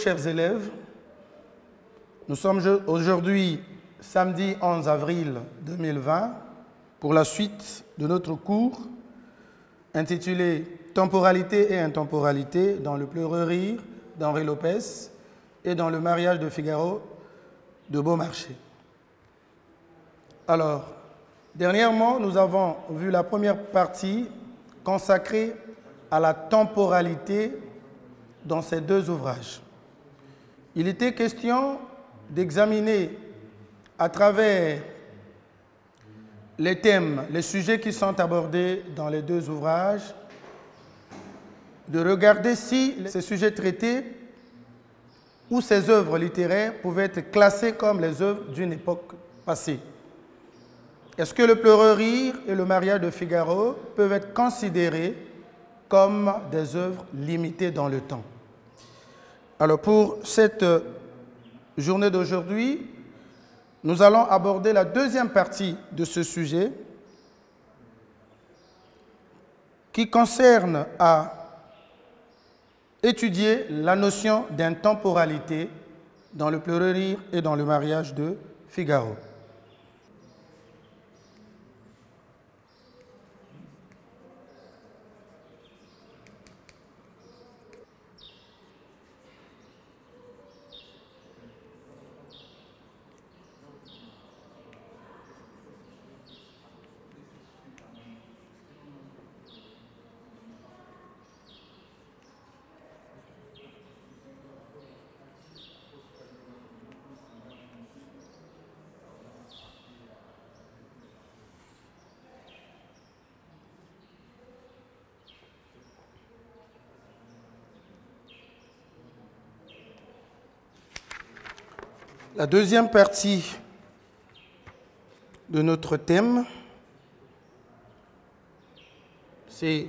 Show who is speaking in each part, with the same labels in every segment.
Speaker 1: chers élèves. Nous sommes aujourd'hui samedi 11 avril 2020 pour la suite de notre cours intitulé « Temporalité et intemporalité dans le pleureux rire d'Henri Lopez et dans le mariage de Figaro de Beaumarchais ». Alors, dernièrement, nous avons vu la première partie consacrée à la temporalité dans ces deux ouvrages. Il était question d'examiner à travers les thèmes, les sujets qui sont abordés dans les deux ouvrages, de regarder si ces sujets traités ou ces œuvres littéraires pouvaient être classées comme les œuvres d'une époque passée. Est-ce que le pleureux rire et le mariage de Figaro peuvent être considérés comme des œuvres limitées dans le temps? Alors pour cette journée d'aujourd'hui, nous allons aborder la deuxième partie de ce sujet qui concerne à étudier la notion d'intemporalité dans le pleureux rire et dans le mariage de Figaro. La deuxième partie de notre thème, c'est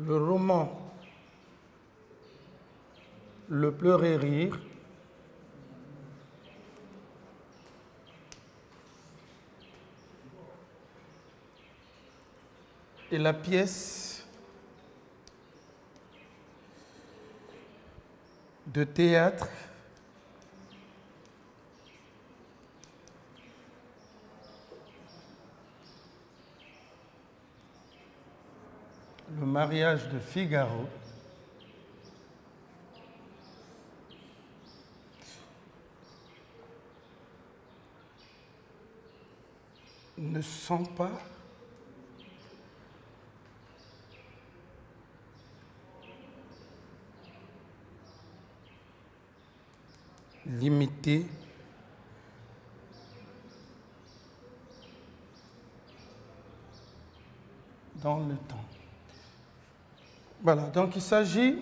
Speaker 1: le roman Le pleureux rire et la pièce de théâtre Le mariage de Figaro ne sont pas limité dans le temps. Voilà, donc il s'agit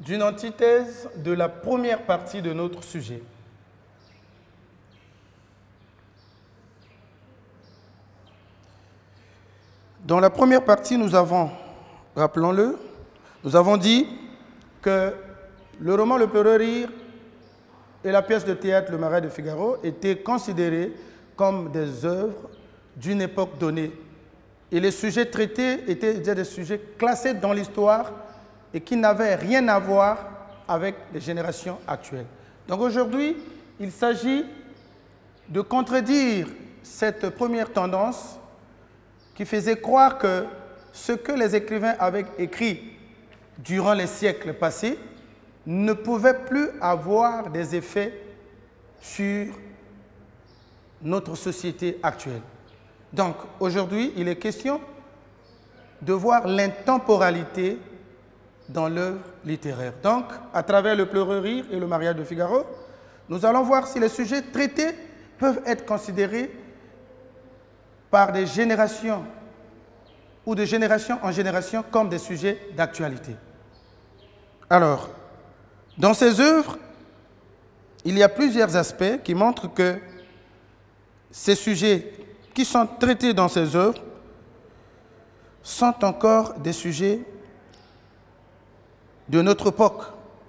Speaker 1: d'une antithèse de la première partie de notre sujet. Dans la première partie, nous avons, rappelons-le, nous avons dit que le roman Le pleureux rire et la pièce de théâtre Le mariage de Figaro étaient considérés comme des œuvres d'une époque donnée. Et les sujets traités étaient des sujets classés dans l'histoire et qui n'avaient rien à voir avec les générations actuelles. Donc aujourd'hui, il s'agit de contredire cette première tendance qui faisait croire que ce que les écrivains avaient écrit durant les siècles passés ne pouvait plus avoir des effets sur notre société actuelle. Donc aujourd'hui, il est question de voir l'intemporalité dans l'œuvre littéraire. Donc, à travers Le pleureux rire et le mariage de Figaro, nous allons voir si les sujets traités peuvent être considérés par des générations ou de génération en génération comme des sujets d'actualité. Alors, dans ces œuvres, il y a plusieurs aspects qui montrent que ces sujets qui sont traités dans ces œuvres sont encore des sujets de notre époque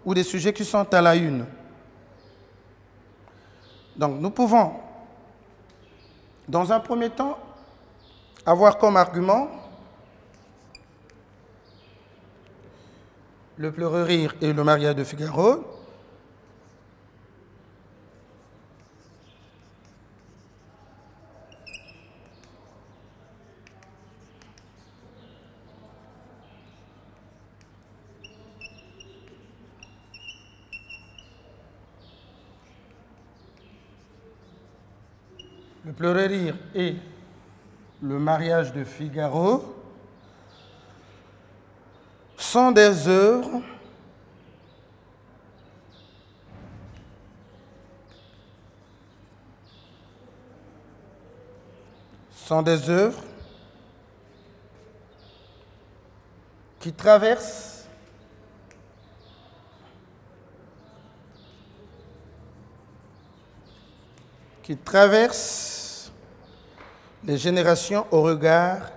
Speaker 1: ou des sujets qui sont à la une. Donc nous pouvons Dans un premier temps, avoir comme argument le pleurer rire et le mariage de Figaro. Le pleurer rire et le mariage de Figaro sont des œuvres qui traversent les générations au regard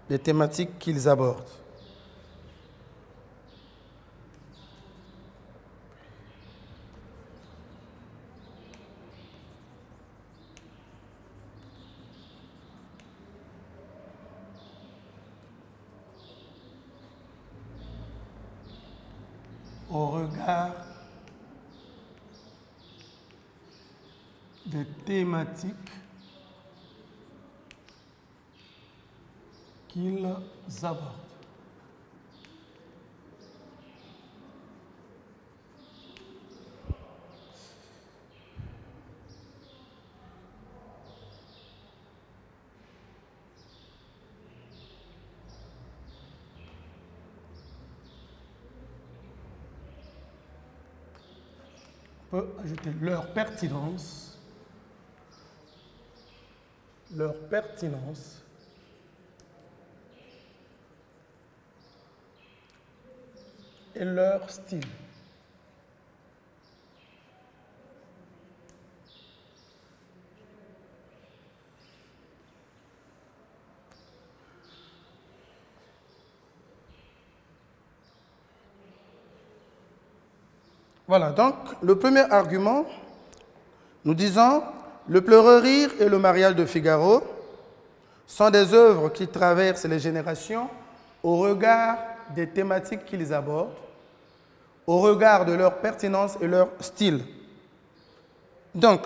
Speaker 1: des thématiques qu'ils abordent. Au regard des thématiques qu'ils abordent. On peut ajouter leur pertinence et leur style. Voilà, donc le premier argument, nous disons, le pleurer rire et le mariage de Figaro sont des œuvres qui traversent les générations au regard des thématiques qu'ils abordent, au regard de leur pertinence et leur style. Donc,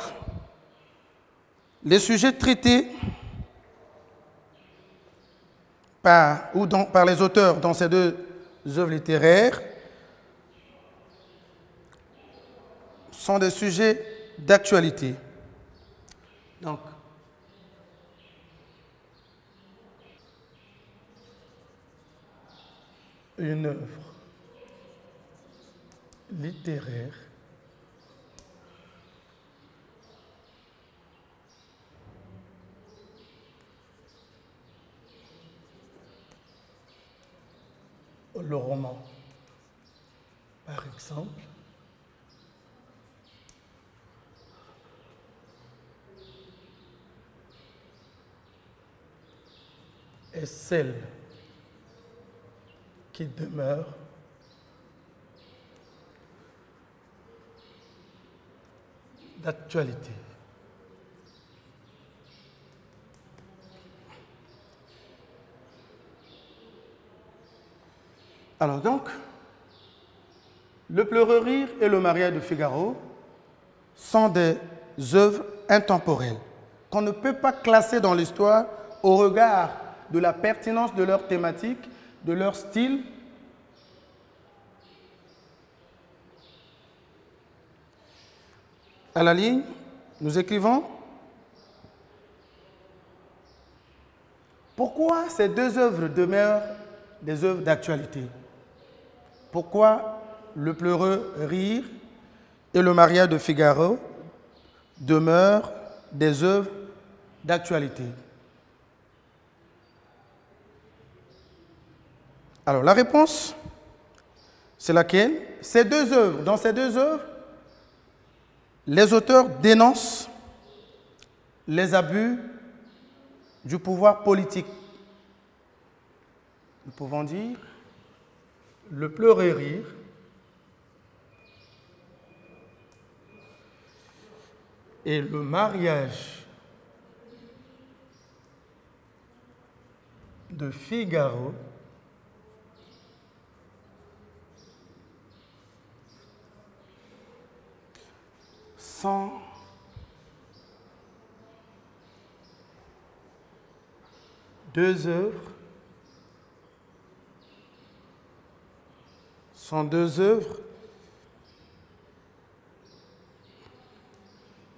Speaker 1: les sujets traités par les auteurs dans ces deux œuvres littéraires sont des sujets d'actualité. Donc, une œuvre littéraire le roman, par exemple, est celle qui demeure d'actualité. Alors donc, le pleurer rire et le mariage de Figaro sont des œuvres intemporelles qu'on ne peut pas classer dans l'histoire au regard de la pertinence de leur thématique, de leur style. À la ligne, nous écrivons pourquoi ces deux œuvres demeurent des œuvres d'actualité. Pourquoi le pleurer rire et le mariage de Figaro demeurent des œuvres d'actualité. Alors la réponse, c'est laquelle? Dans ces deux œuvres, les auteurs dénoncent les abus du pouvoir politique. Nous pouvons dire le pleurer rire et le mariage de Figaro sont deux œuvres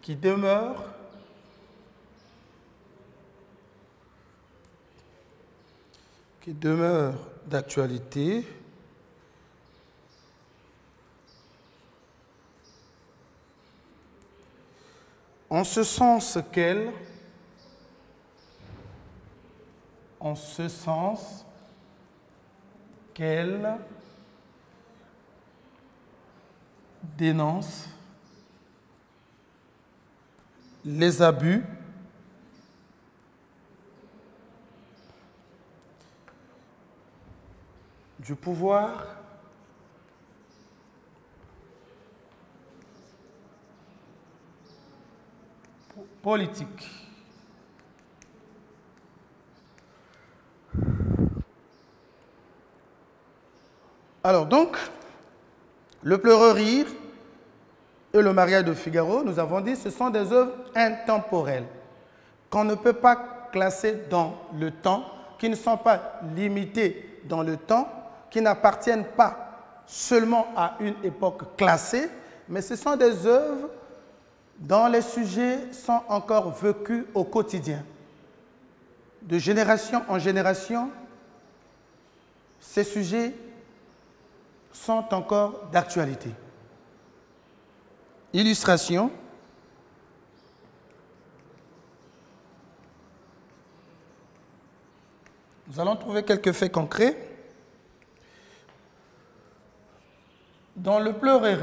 Speaker 1: qui demeurent d'actualité en ce sens qu'elles dénoncent les abus du pouvoir politique. Alors donc, le Pleureur rire et le mariage de Figaro, nous avons dit, ce sont des œuvres intemporelles qu'on ne peut pas classer dans le temps, qui ne sont pas limitées dans le temps, qui n'appartiennent pas seulement à une époque classée, mais ce sont des œuvres dont les sujets sont encore vécus au quotidien. De génération en génération, ces sujets sont encore d'actualité. Illustration. Nous allons trouver quelques faits concrets. Dans le Pleurer et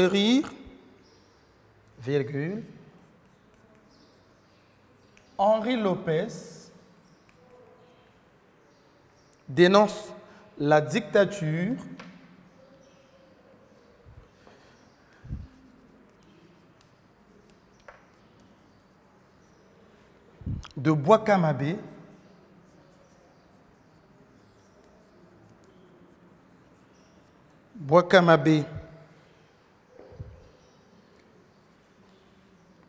Speaker 1: rire, virgule, Henri Lopez dénonce la dictature de Bois-Camabé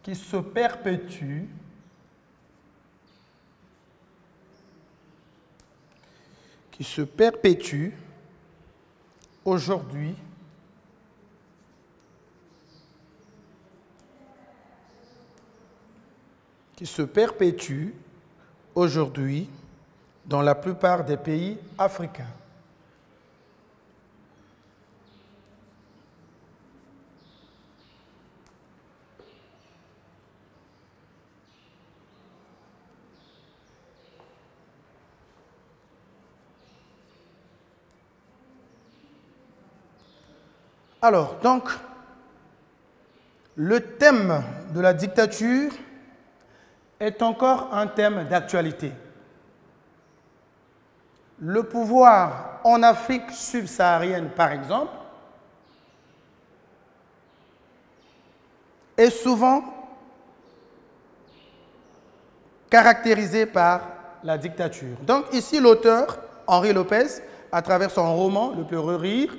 Speaker 1: qui se perpétue aujourd'hui dans la plupart des pays africains. Alors, donc, le thème de la dictature est encore un thème d'actualité. Le pouvoir en Afrique subsaharienne, par exemple, est souvent caractérisé par la dictature. Donc ici, l'auteur, Henri Lopez, à travers son roman « Le Pleureur rire »,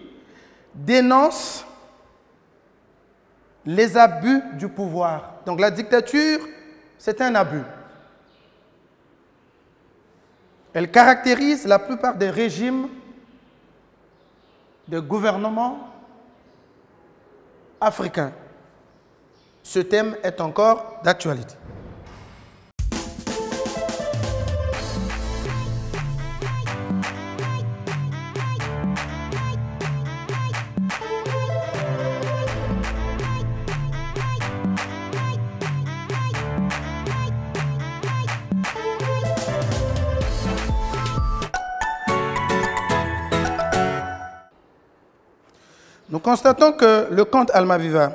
Speaker 1: dénonce les abus du pouvoir. Donc la dictature, c'est un abus. Elle caractérise la plupart des régimes de gouvernement africains. Ce thème est encore d'actualité. Nous constatons que le comte Almaviva,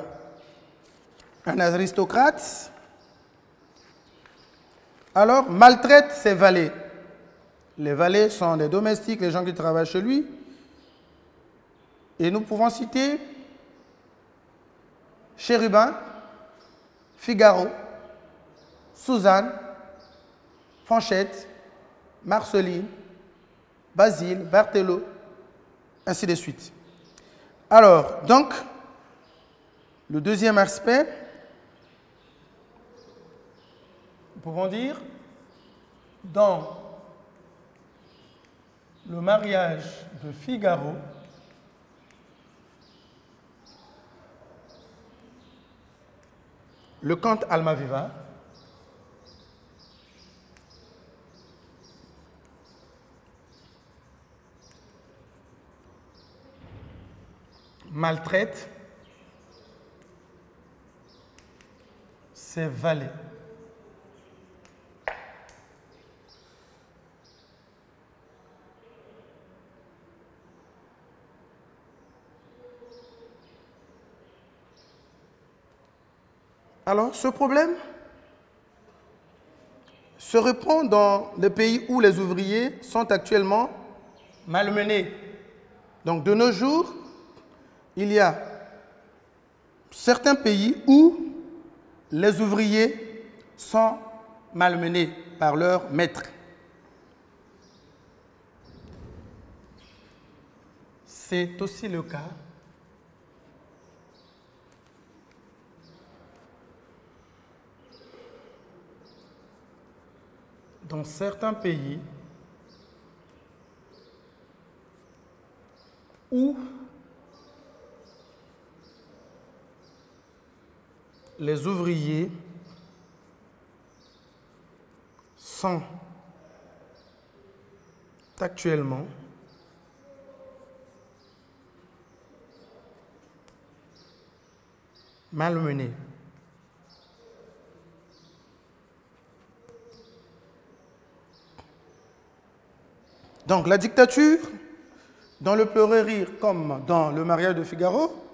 Speaker 1: un aristocrate, alors maltraite ses valets. Les valets sont les domestiques, les gens qui travaillent chez lui. Et nous pouvons citer Chérubin, Figaro, Suzanne, Fanchette, Marceline, Basile, Berthelot, ainsi de suite. Alors, donc, le deuxième aspect, nous pouvons dire, dans le mariage de Figaro, le comte Almaviva maltraite ses valets. Alors, ce problème se répand dans les pays où les ouvriers sont actuellement malmenés. Donc, de nos jours, il y a certains pays où les ouvriers sont malmenés par leurs maîtres. C'est aussi le cas dans certains pays où les ouvriers sont actuellement malmenés. Donc la dictature, dans le pleurer rire comme dans le mariage de Figaro,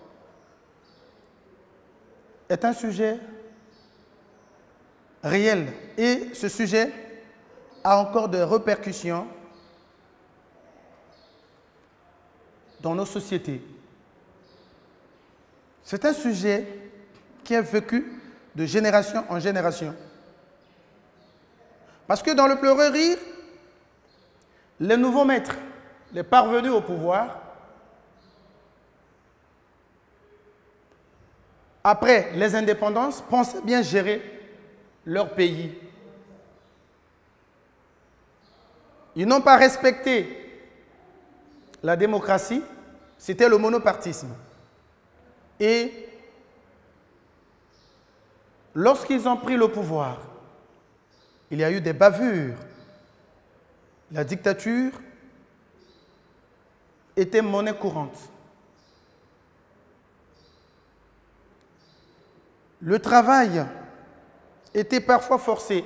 Speaker 1: est un sujet réel et ce sujet a encore des répercussions dans nos sociétés. C'est un sujet qui est vécu de génération en génération. Parce que dans le pleurer rire, les nouveaux maîtres, les parvenus au pouvoir, après les indépendances, pensaient bien gérer leur pays. Ils n'ont pas respecté la démocratie, c'était le monopartisme. Et lorsqu'ils ont pris le pouvoir, il y a eu des bavures. La dictature était monnaie courante. Le travail était parfois forcé.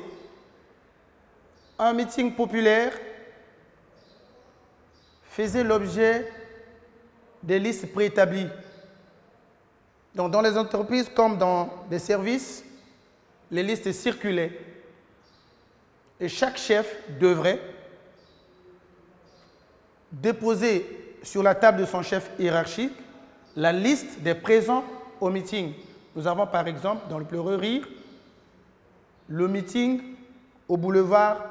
Speaker 1: Un meeting populaire faisait l'objet des listes préétablies. Donc, dans les entreprises comme dans des services, les listes circulaient. Et chaque chef devrait déposer sur la table de son chef hiérarchique la liste des présents au meeting. Nous avons par exemple, dans le pleurer rire, le meeting au boulevard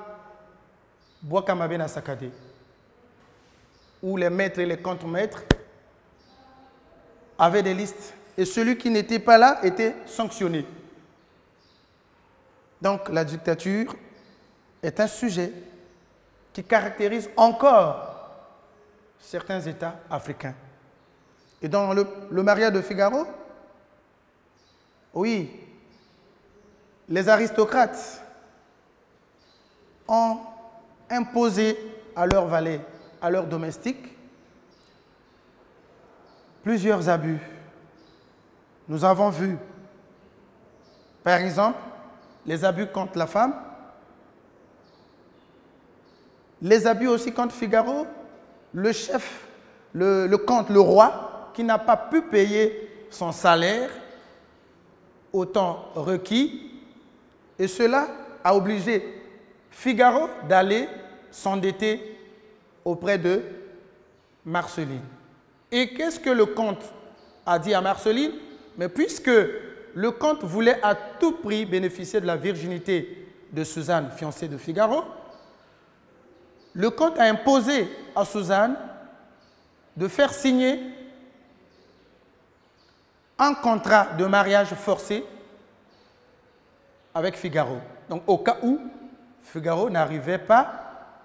Speaker 1: Bois-Kamabé à Sakadé, où les maîtres et les contre-maîtres avaient des listes. Et celui qui n'était pas là était sanctionné. Donc la dictature est un sujet qui caractérise encore certains États africains. Et dans le mariage de Figaro, oui, les aristocrates ont imposé à leurs valets, à leurs domestiques, plusieurs abus. Nous avons vu, par exemple, les abus contre la femme, les abus aussi contre Figaro, le chef, le comte, le roi, qui n'a pas pu payer son salaire au temps requis, et cela a obligé Figaro d'aller s'endetter auprès de Marceline. Et qu'est-ce que le comte a dit à Marceline? Mais puisque le comte voulait à tout prix bénéficier de la virginité de Suzanne, fiancée de Figaro. Le comte a imposé à Suzanne de faire signer un contrat de mariage forcé avec Figaro. Donc, au cas où Figaro n'arrivait pas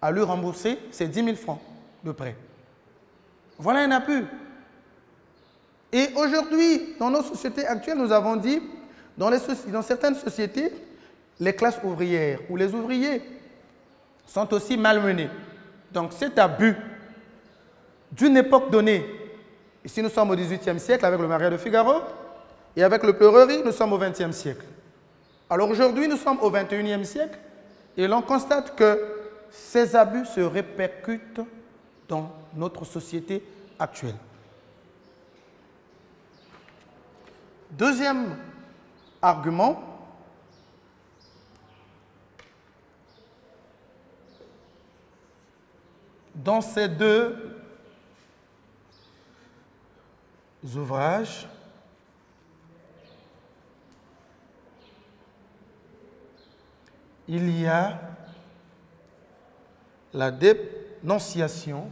Speaker 1: à lui rembourser ses 10 000 francs de prêt. Voilà un appui. Et aujourd'hui, dans nos sociétés actuelles, nous avons dit, dans certaines sociétés, les classes ouvrières ou les ouvriers sont aussi malmenés. Donc cet abus d'une époque donnée, ici nous sommes au XVIIIe siècle avec le mariage de Figaro, et avec le Pleurerie, nous sommes au XXe siècle. Alors aujourd'hui, nous sommes au XXIe siècle, et l'on constate que ces abus se répercutent dans notre société actuelle. Deuxième argument, dans ces deux ouvrages, il y a la dénonciation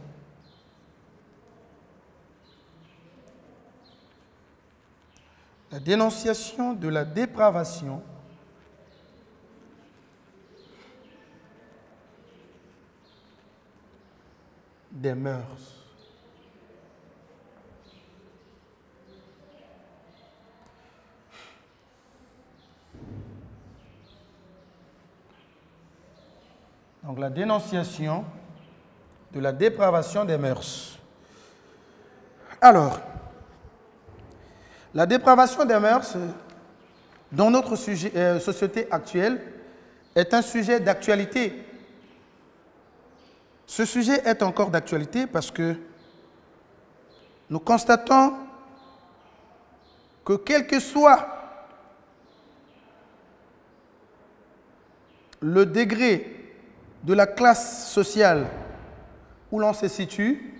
Speaker 1: de la dépravation des mœurs. Donc la dénonciation de la dépravation des mœurs. Alors, la dépravation des mœurs dans notre société actuelle est un sujet d'actualité. Ce sujet est encore d'actualité parce que nous constatons que quel que soit le degré de la classe sociale où l'on se situe,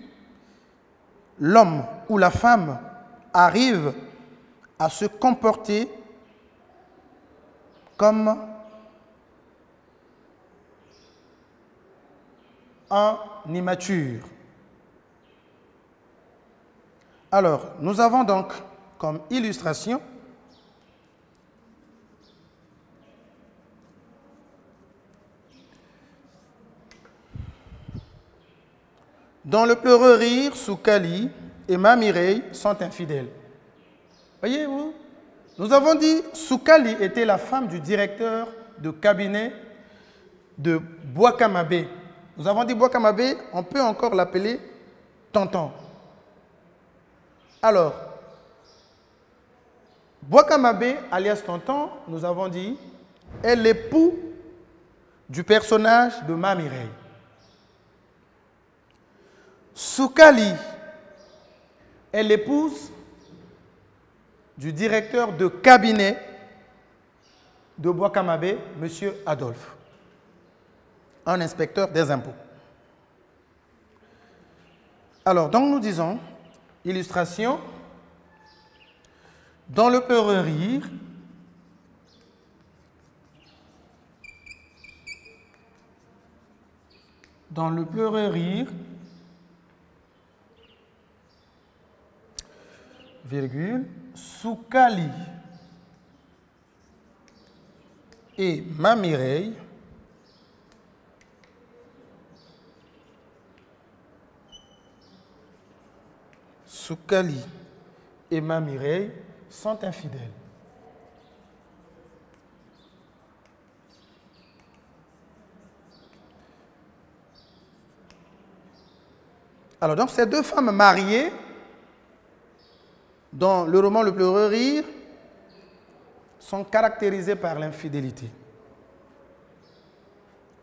Speaker 1: l'homme ou la femme arrive à se comporter comme un immature. Alors, nous avons donc comme illustration dans le Pleurerie, Soukali et Mamireille sont infidèles. Voyez-vous, nous avons dit Soukali était la femme du directeur de cabinet de Bouakamabé. Nous avons dit Bouakamabé, on peut encore l'appeler tonton. Alors, Bouakamabé, alias tonton, nous avons dit, est l'époux du personnage de Mamireille. Soukali est l'épouse du directeur de cabinet de Bouakamabé, M. Adolphe, un inspecteur des impôts. Alors, donc nous disons, illustration, dans le Pleurerie, virgule, Soukali et Mamireille sont infidèles. Alors donc ces deux femmes mariées dans le roman Le Pleurerie sont caractérisées par l'infidélité.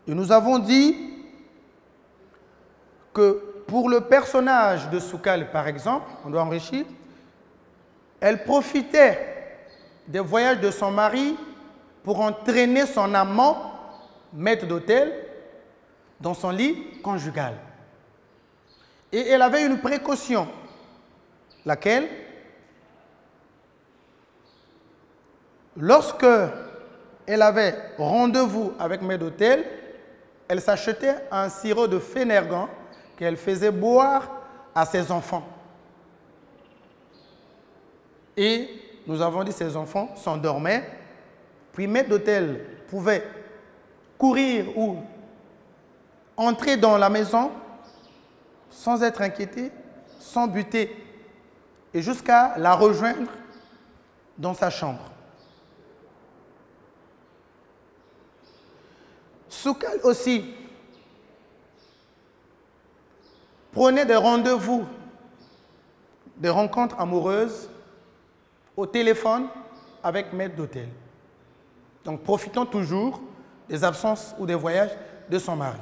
Speaker 1: Et nous avons dit que pour le personnage de Soukal, par exemple, on doit enrichir, elle profitait des voyages de son mari pour entraîner son amant, maître d'hôtel, dans son lit conjugal. Et elle avait une précaution, laquelle lorsque elle avait rendez-vous avec maître d'hôtel, elle s'achetait un sirop de Fénergan qu'elle faisait boire à ses enfants. Et nous avons dit que ses enfants s'endormaient, puis maître d'hôtel pouvait courir ou entrer dans la maison sans être inquiété, sans buter, et jusqu'à la rejoindre dans sa chambre. Soukal aussi prenait des rendez-vous, des rencontres amoureuses au téléphone avec maître d'hôtel. Donc profitant toujours des absences ou des voyages de son mari.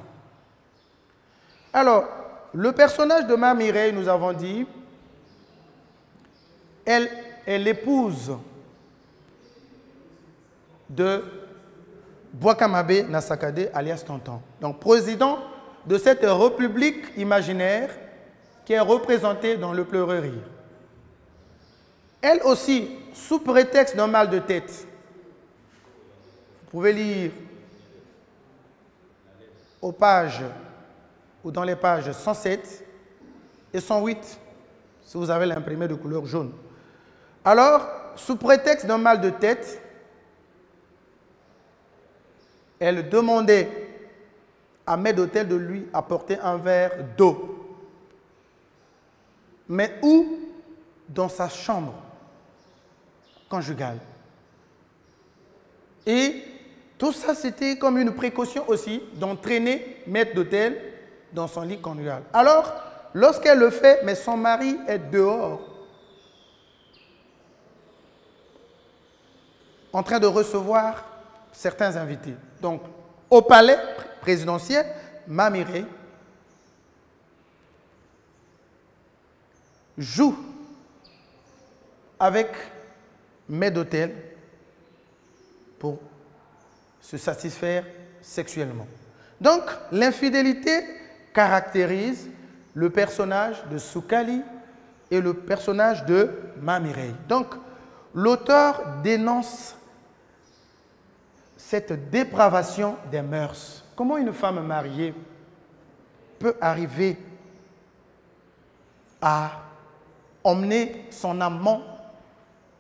Speaker 1: Alors, le personnage de Mame Mireille, nous avons dit, elle est l'épouse de Bouakamabe Nassakade, alias Tonton. Donc, président de cette république imaginaire qui est représentée dans le Pleurer-Rire. Elle aussi, sous prétexte d'un mal de tête, vous pouvez lire aux pages ou dans les pages 107 et 108, si vous avez l'imprimé de couleur jaune. Alors, sous prétexte d'un mal de tête, elle demandait à maître d'hôtel de lui apporter un verre d'eau. Mais où? Dans sa chambre conjugale. Et tout ça, c'était comme une précaution aussi d'entraîner maître d'hôtel dans son lit conjugal. Alors, lorsqu'elle le fait, mais son mari est dehors, en train de recevoir certains invités. Donc, au palais présidentiel, Mame Mireille joue avec maître d'hôtel pour se satisfaire sexuellement. Donc, l'infidélité caractérise le personnage de Soukali et le personnage de Mame Mireille. Donc, l'auteur dénonce cette dépravation des mœurs. Comment une femme mariée peut arriver à emmener son amant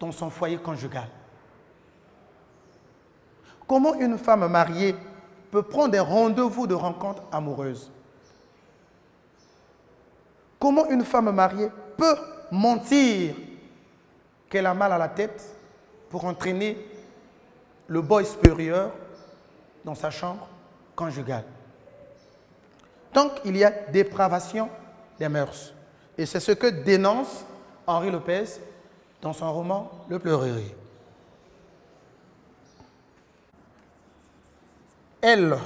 Speaker 1: dans son foyer conjugal? Comment une femme mariée peut prendre des rendez-vous de rencontres amoureuses? Comment une femme mariée peut mentir qu'elle a mal à la tête pour entraîner le boy supérieur dans sa chambre conjugale? Donc, il y a dépravation des mœurs. Et c'est ce que dénonce Henri Lopez dans son roman Le Pleurer-Rire. Elles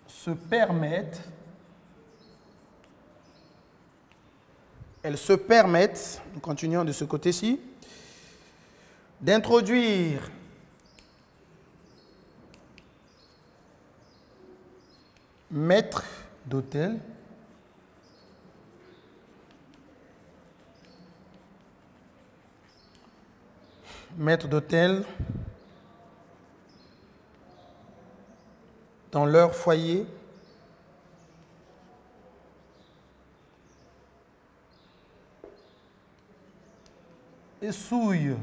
Speaker 1: se permettent, nous continuons de ce côté-ci, d'introduire maître d'hôtel dans leur foyer et souillent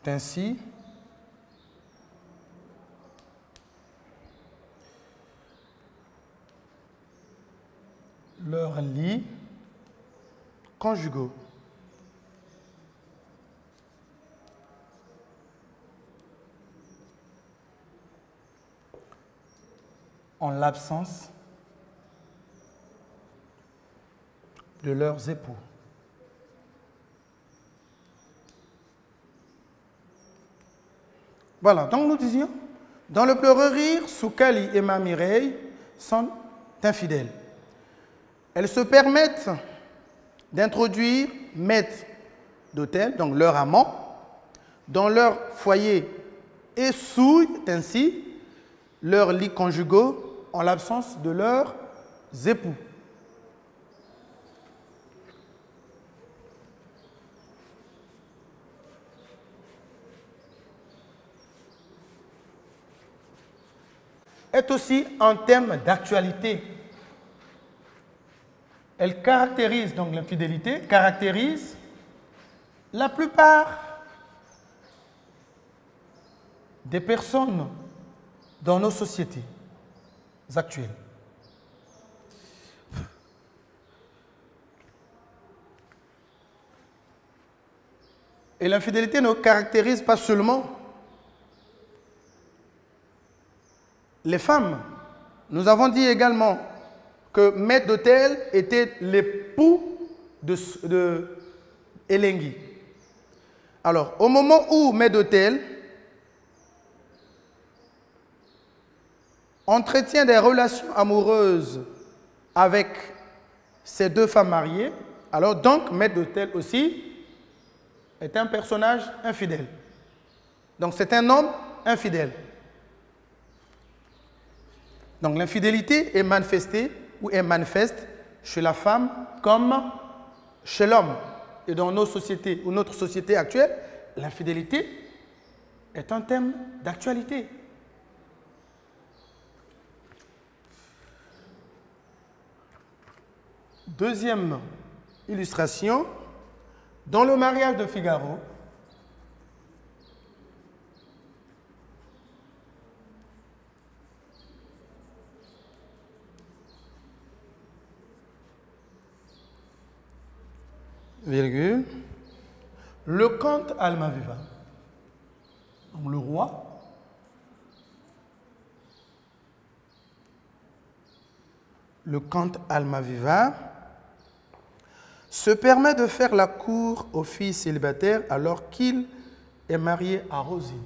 Speaker 1: ainsi leurs lits conjugaux. En l'absence de leurs époux. Voilà, donc nous disions, dans le Pleurer-Rire, Soukali et Mame Mireille sont infidèles. Elles se permettent d'introduire maître d'hôtel, donc leur amant, dans leur foyer et souillent ainsi leurs lits conjugaux en l'absence de leurs époux. est aussi un thème d'actualité. Elle caractérise, donc l'infidélité, caractérise la plupart des personnes dans nos sociétés actuelles. Et l'infidélité ne caractérise pas seulement les femmes. Nous avons dit également que maître d'hôtel était l'époux de Elengui. Alors, au moment où maître d'hôtel entretient des relations amoureuses avec ces deux femmes mariées, alors donc maître d'hôtel aussi est un personnage infidèle. Donc c'est un homme infidèle. Donc l'infidélité est manifestée ou est manifeste chez la femme comme chez l'homme. Et dans nos sociétés ou notre société actuelle, l'infidélité est un thème d'actualité. Deuxième illustration, dans le mariage de Figaro, virgule, le comte Almaviva, donc le roi, le comte Almaviva se permet de faire la cour aux filles célibataires alors qu'il est marié à Rosine.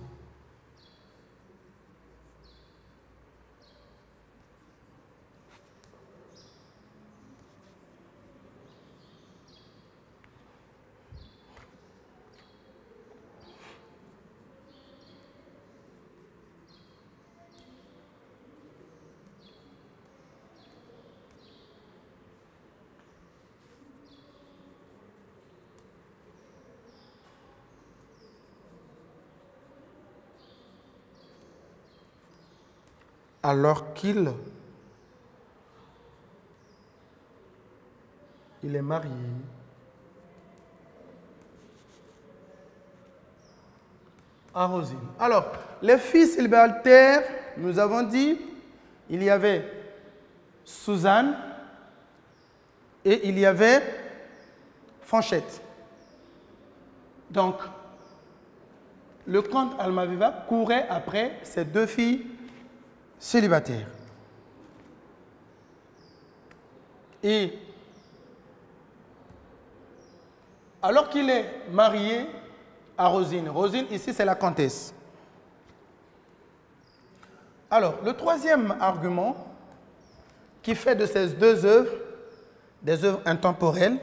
Speaker 1: Alors qu'il est marié à Rosine. Alors, les filles célibataires, nous avons dit, il y avait Suzanne et il y avait Fanchette. Donc, le comte Almaviva courait après ces deux filles célibataire. Et alors qu'il est marié à Rosine, Rosine ici c'est la comtesse. Alors le troisième argument qui fait de ces deux œuvres des œuvres intemporelles,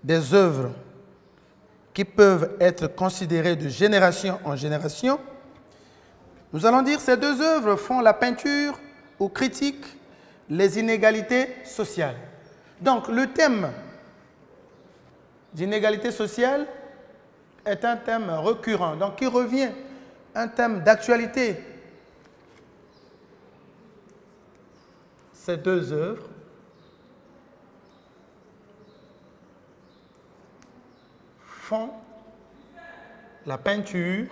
Speaker 1: des œuvres qui peuvent être considérées de génération en génération, nous allons dire que ces deux œuvres font la peinture ou critiquent les inégalités sociales. Donc le thème d'inégalité sociale est un thème récurrent, donc qui revient, un thème d'actualité. Ces deux œuvres font la peinture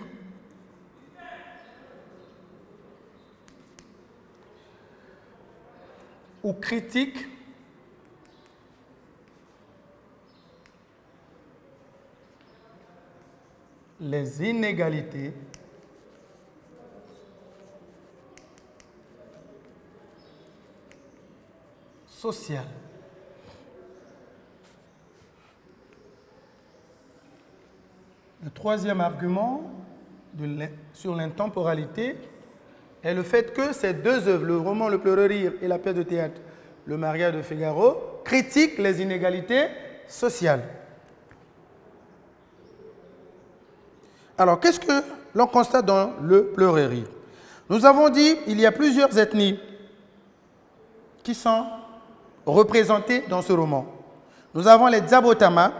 Speaker 1: ou critique les inégalités sociales. Le troisième argument sur l'intemporalité est le fait que ces deux œuvres, le roman Le Pleureur et la pièce de théâtre Le mariage de Figaro, critiquent les inégalités sociales. Alors, qu'est-ce que l'on constate dans Le Pleureur? Nous avons dit qu'il y a plusieurs ethnies qui sont représentées dans ce roman. Nous avons les Dzabotama,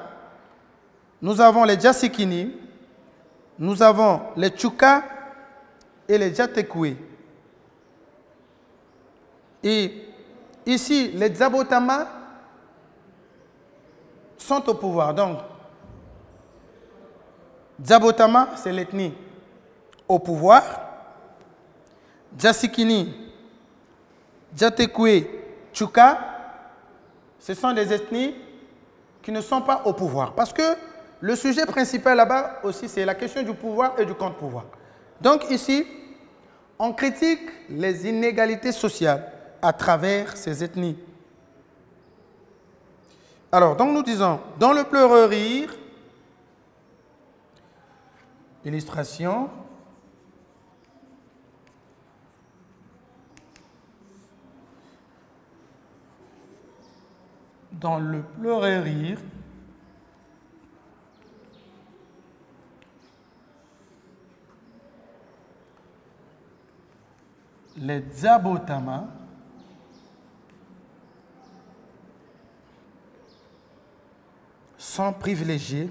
Speaker 1: nous avons les Djassikini, nous avons les Tchouka et les Djatekoué. Et ici, les Dzabotama sont au pouvoir. Donc, Dzabotama, c'est l'ethnie au pouvoir. Djasikini, Djatekwe, Tchouka, ce sont des ethnies qui ne sont pas au pouvoir. Parce que le sujet principal là-bas aussi, c'est la question du pouvoir et du contre-pouvoir. Donc ici, on critique les inégalités sociales à travers ces ethnies. Alors, donc nous disons, dans le pleureur rire, illustration, dans le pleurer rire, les Dzabotama sont privilégiés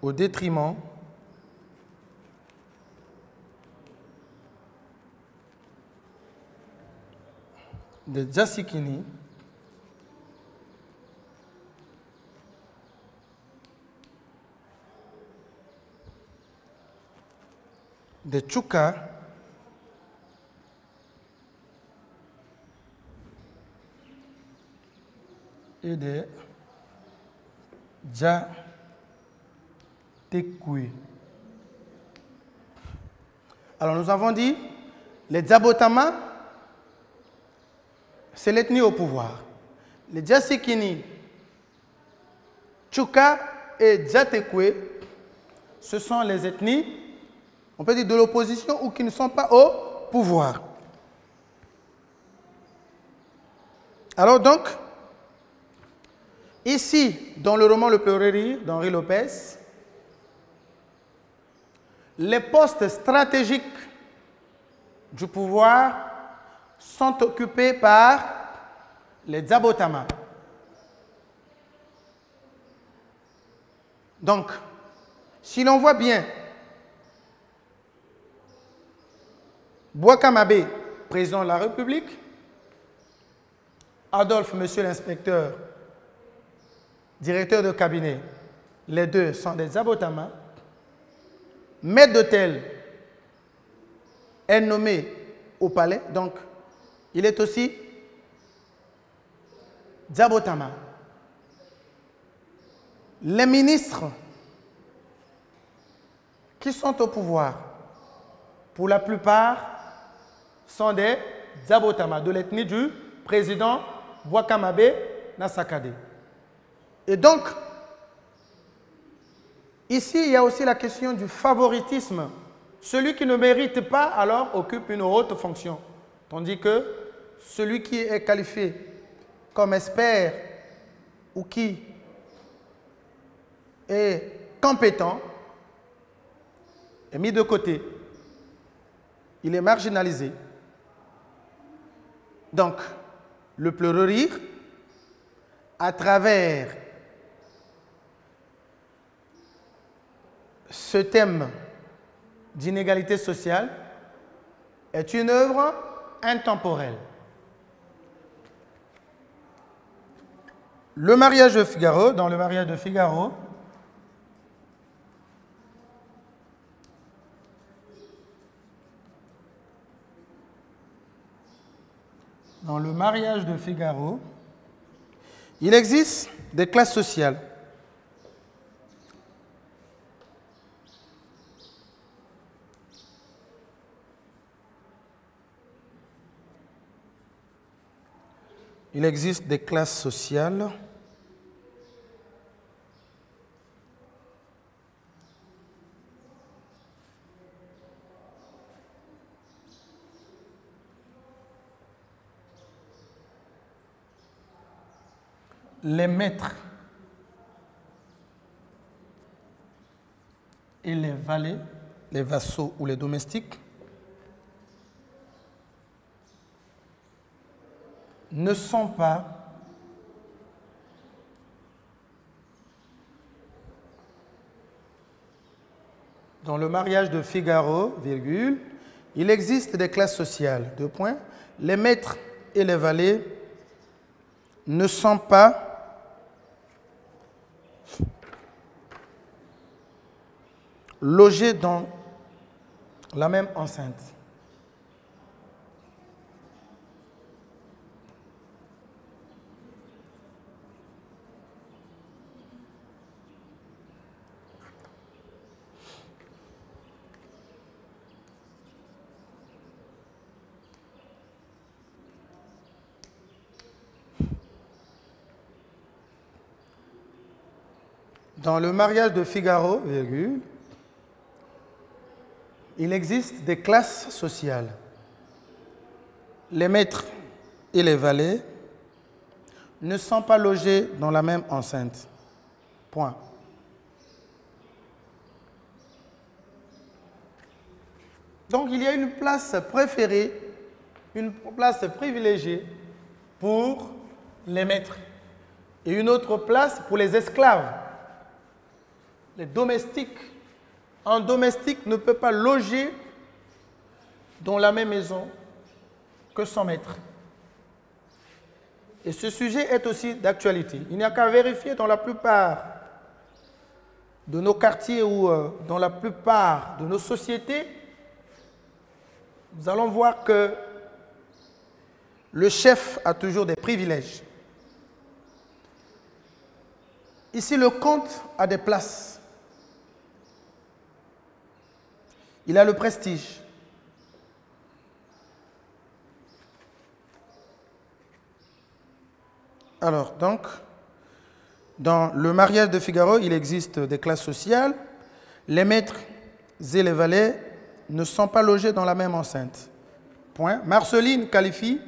Speaker 1: au détriment de Djasikini de Tchouka et de Djatekwe. Alors nous avons dit, les Dzabotama, c'est l'ethnie au pouvoir. Les Djasikini, Tchouka et Djatekwe, ce sont les ethnies, on peut dire de l'opposition ou qui ne sont pas au pouvoir. Alors donc, ici, dans le roman Le Pleurer rire d'Henri Lopez, les postes stratégiques du pouvoir sont occupés par les Dzabotama. Donc, si l'on voit bien, Bouakamabé, président de la République, Adolphe, monsieur l'inspecteur, directeur de cabinet, les deux sont des Dzabotama. Maître d'hôtel est nommé au palais, donc il est aussi Dzabotama. Les ministres qui sont au pouvoir, pour la plupart, sont des Dzabotama, de l'ethnie du président Bouakamabé Nassakadé. Et donc, ici, il y a aussi la question du favoritisme. Celui qui ne mérite pas, alors, occupe une haute fonction. Tandis que celui qui est qualifié comme expert ou qui est compétent est mis de côté. Il est marginalisé. Donc, le pleurer rire, à travers ce thème d'inégalité sociale, est une œuvre intemporelle. Le mariage de Figaro, dans le mariage de Figaro, il existe des classes sociales. Il existe des classes sociales les maîtres et les valets, les vassaux ou les domestiques, ne sont pas dans le mariage de Figaro, virgule, il existe des classes sociales, deux points, les maîtres et les valets ne sont pas logés dans la même enceinte. Dans le mariage de Figaro, virgule, il existe des classes sociales. Les maîtres et les valets ne sont pas logés dans la même enceinte. Point. Donc il y a une place préférée, une place privilégiée pour les maîtres et une autre place pour les esclaves. Les domestiques. Un domestique ne peut pas loger dans la même maison que son maître. Et ce sujet est aussi d'actualité. Il n'y a qu'à vérifier dans la plupart de nos quartiers ou dans la plupart de nos sociétés, nous allons voir que le chef a toujours des privilèges. Ici, le comte a des places. Il a le prestige. Alors, donc, dans le mariage de Figaro, il existe des classes sociales. Les maîtres et les valets ne sont pas logés dans la même enceinte. Point. Marceline qualifie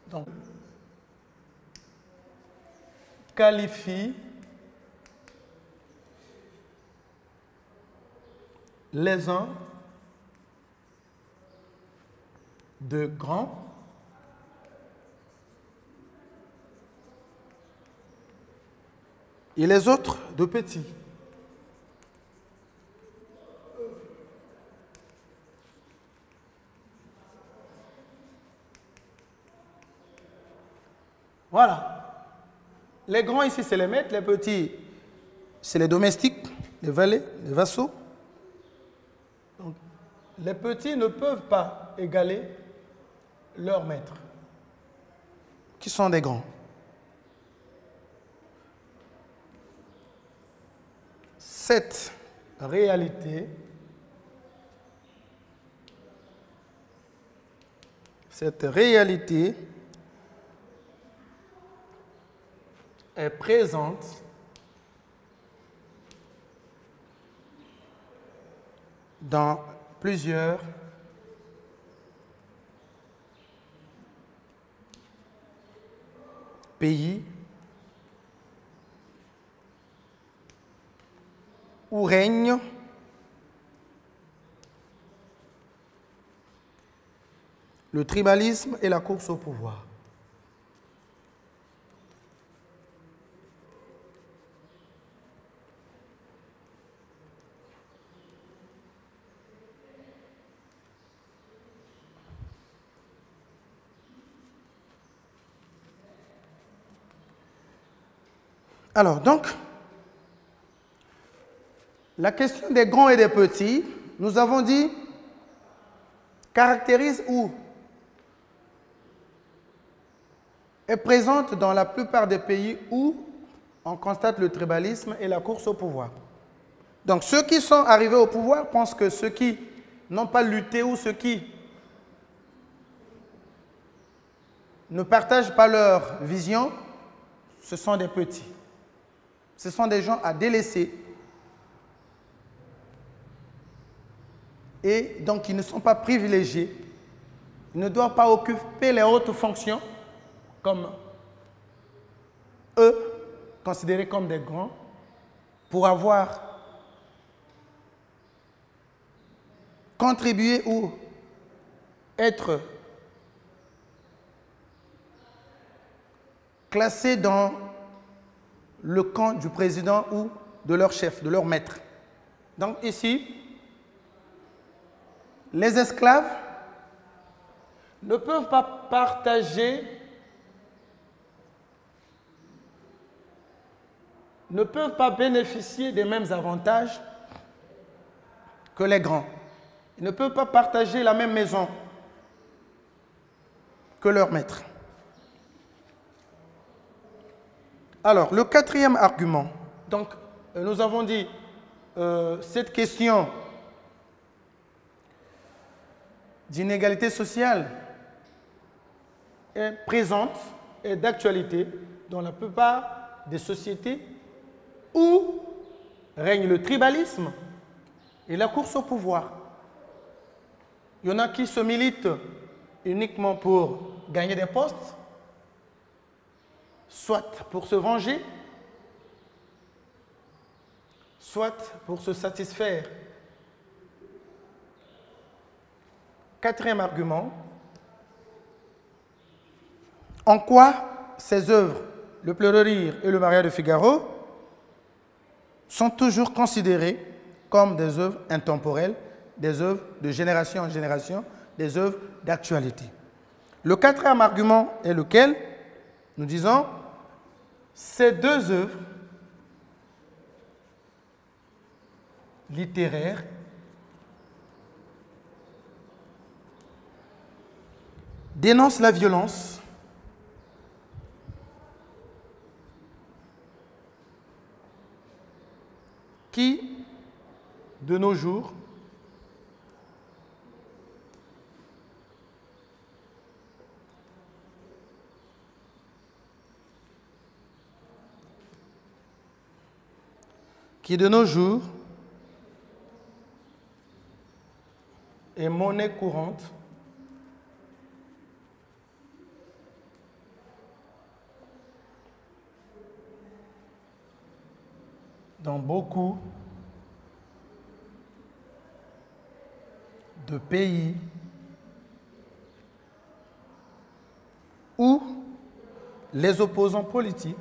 Speaker 1: donc, les uns de grands et les autres de petits. Voilà. Les grands ici, c'est les maîtres, les petits, c'est les domestiques, les valets, les vassaux. Donc, les petits ne peuvent pas égaler leurs maîtres, qui sont des grands. Cette réalité est présente dans plusieurs pays où règne le tribalisme et la course au pouvoir. Alors, donc, la question des grands et des petits, nous avons dit, caractérise ou est présente dans la plupart des pays où on constate le tribalisme et la course au pouvoir. Donc, ceux qui sont arrivés au pouvoir pensent que ceux qui n'ont pas lutté ou ceux qui ne partagent pas leur vision, ce sont des petits. Ce sont des gens à délaisser. Et donc, ils ne sont pas privilégiés. Ils ne doivent pas occuper les hautes fonctions comme eux, considérés comme des grands, pour avoir contribué ou être classés dans le camp du président ou de leur chef, de leur maître. Donc ici, les esclaves ne peuvent pas partager, ne peuvent pas bénéficier des mêmes avantages que les grands. Ils ne peuvent pas partager la même maison que leur maître. Alors, le quatrième argument. Donc, nous avons dit, cette question d'inégalité sociale est présente et d'actualité dans la plupart des sociétés où règne le tribalisme et la course au pouvoir. Il y en a qui se militent uniquement pour gagner des postes, soit pour se venger, soit pour se satisfaire. Quatrième argument, en quoi ces œuvres, Le Pleureur et Le Mariage de Figaro, sont toujours considérées comme des œuvres intemporelles, des œuvres de génération en génération, des œuvres d'actualité. Le quatrième argument est lequel? Nous disons, ces deux œuvres littéraires dénoncent la violence qui, de nos jours, est monnaie courante dans beaucoup de pays où les opposants politiques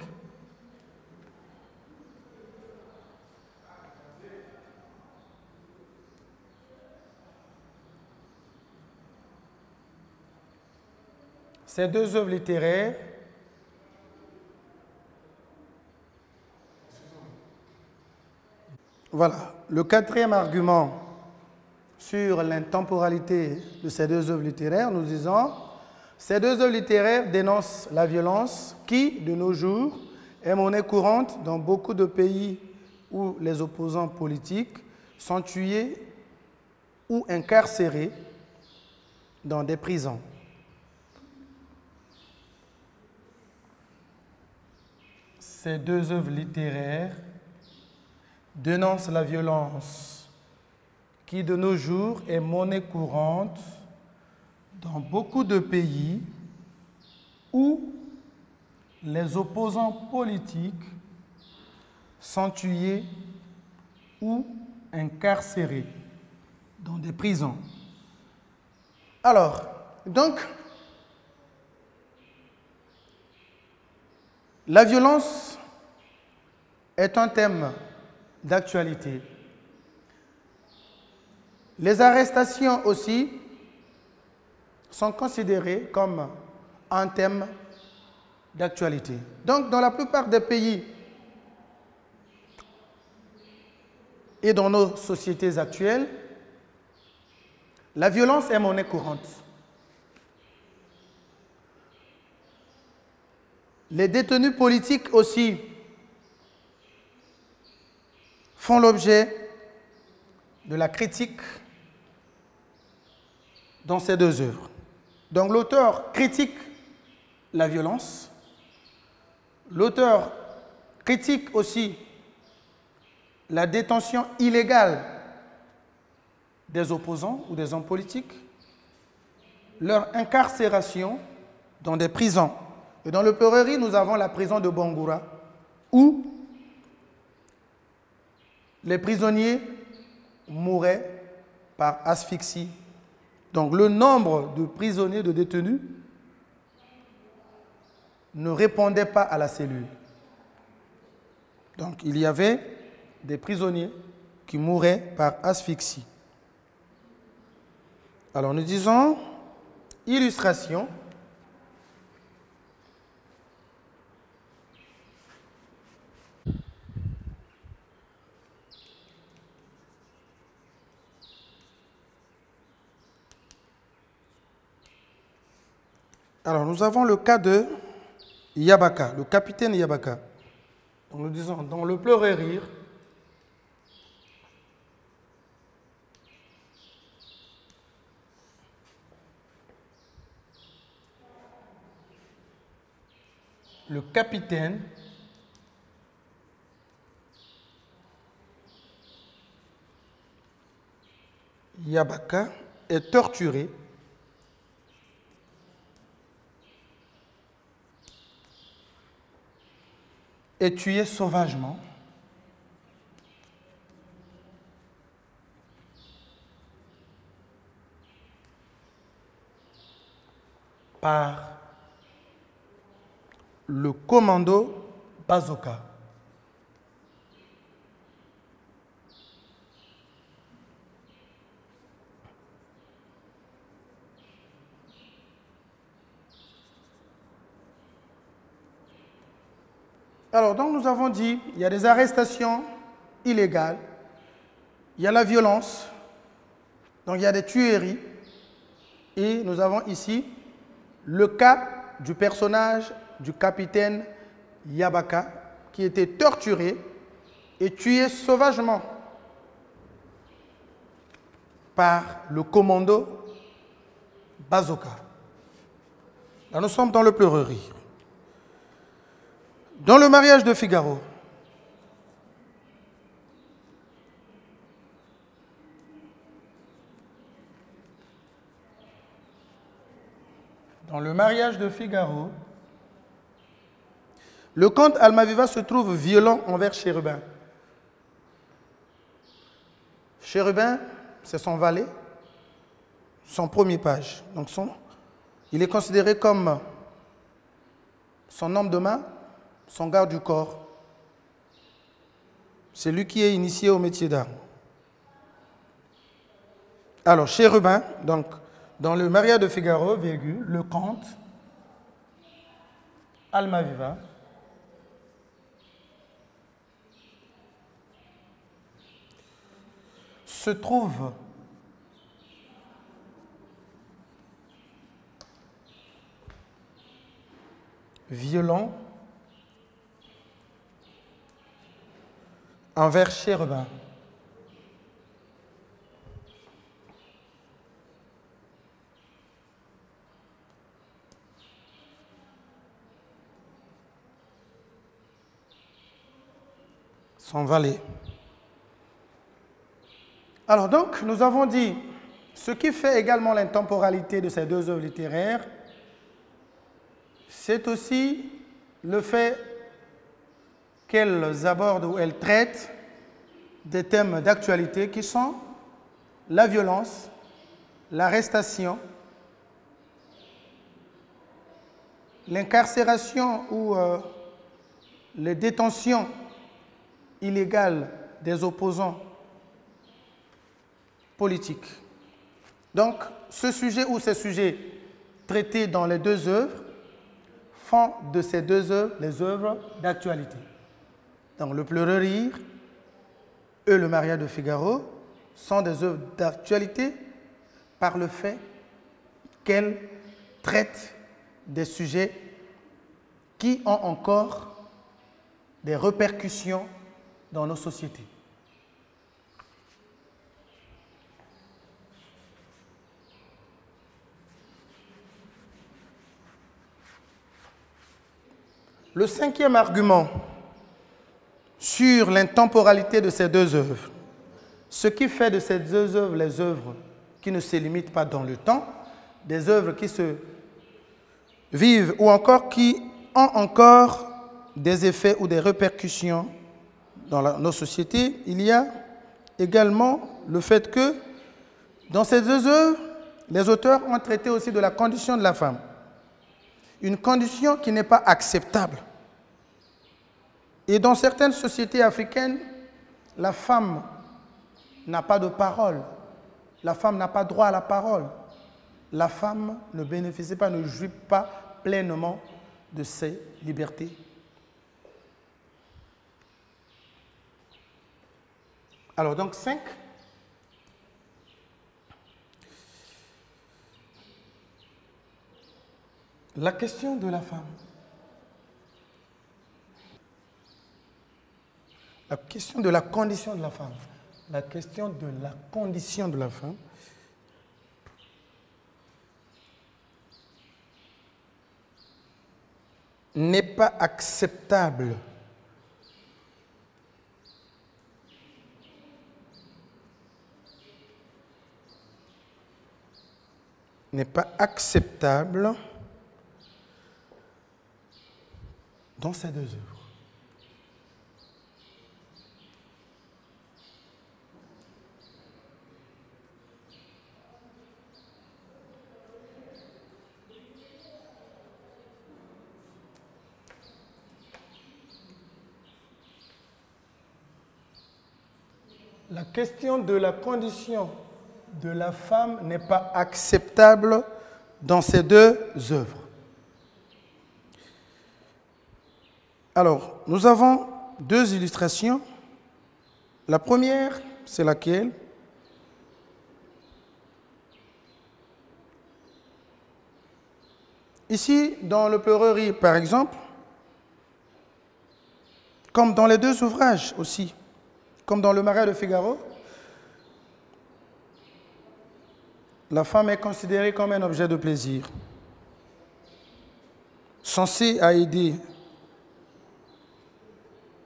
Speaker 1: ces deux œuvres littéraires voilà, le quatrième argument sur l'intemporalité de ces deux œuvres littéraires, nous disons, ces deux œuvres littéraires dénoncent la violence qui, de nos jours, est monnaie courante dans beaucoup de pays où les opposants politiques sont tués ou incarcérés dans des prisons. Ces deux œuvres littéraires dénoncent la violence qui, de nos jours, est monnaie courante dans beaucoup de pays où les opposants politiques sont tués ou incarcérés dans des prisons. Alors, donc, la violence est un thème d'actualité. Les arrestations aussi sont considérées comme un thème d'actualité. Donc, dans la plupart des pays et dans nos sociétés actuelles, la violence est monnaie courante. Les détenus politiques aussi font l'objet de la critique dans ces deux œuvres. Donc l'auteur critique la violence, l'auteur critique aussi la détention illégale des opposants ou des hommes politiques, leur incarcération dans des prisons. Et dans le Pleureur, nous avons la prison de Bangoura, où les prisonniers mouraient par asphyxie. Donc le nombre de prisonniers, de détenus, ne répondaient pas à la cellule. Donc, il y avait des prisonniers qui mouraient par asphyxie. Alors, nous disons illustration. Alors, nous avons le cas de Yabaka, le capitaine Yabaka. Donc, nous disons, dans le pleurer rire, le capitaine Yabaka est torturé et tué sauvagement par le commando Bazooka. Alors, donc nous avons dit, il y a des arrestations illégales, il y a la violence, donc il y a des tueries, et nous avons ici le cas du personnage du capitaine Yabaka qui était torturé et tué sauvagement par le commando Bazooka. Là, nous sommes dans le pleurer-rire. Dans le mariage de Figaro, le comte Almaviva se trouve violent envers Chérubin. Chérubin, c'est son valet, son premier page. Donc il est considéré comme son homme de main, son garde du corps. C'est lui qui est initié au métier d'armes. Alors, Chérubin, donc, dans le mariage de Figaro, le comte Almaviva se trouve violent envers Chérubin. Son valet. Alors donc, nous avons dit, ce qui fait également l'intemporalité de ces deux œuvres littéraires, c'est aussi le fait qu'elles abordent ou elles traitent des thèmes d'actualité qui sont la violence, l'arrestation, l'incarcération ou les détentions illégales des opposants politiques. Donc, ce sujet ou ces sujets traités dans les deux œuvres font de ces deux œuvres les œuvres d'actualité. Donc, le pleurer-rire et le mariage de Figaro sont des œuvres d'actualité par le fait qu'elles traitent des sujets qui ont encore des répercussions dans nos sociétés. Le cinquième argument sur l'intemporalité de ces deux œuvres, ce qui fait de ces deux œuvres les œuvres qui ne se limitent pas dans le temps, des œuvres qui se vivent ou encore qui ont encore des effets ou des répercussions dans nos sociétés, il y a également le fait que dans ces deux œuvres, les auteurs ont traité aussi de la condition de la femme. une condition qui n'est pas acceptable. Et dans certaines sociétés africaines, la femme n'a pas de parole. La femme n'a pas droit à la parole. La femme ne bénéficie pas, ne jouit pas pleinement de ses libertés. Alors donc 5. La question de la femme. La question de la condition de la femme. La question de la condition de la femme. N'est pas acceptable. N'est pas acceptable dans ces deux œuvres. La question de la condition de la femme n'est pas acceptable dans ces deux œuvres. Alors, nous avons deux illustrations. La première, c'est laquelle? Ici, dans le Pleurerie, par exemple, comme dans les deux ouvrages aussi, comme dans le Marais de Figaro, la femme est considérée comme un objet de plaisir, censé aider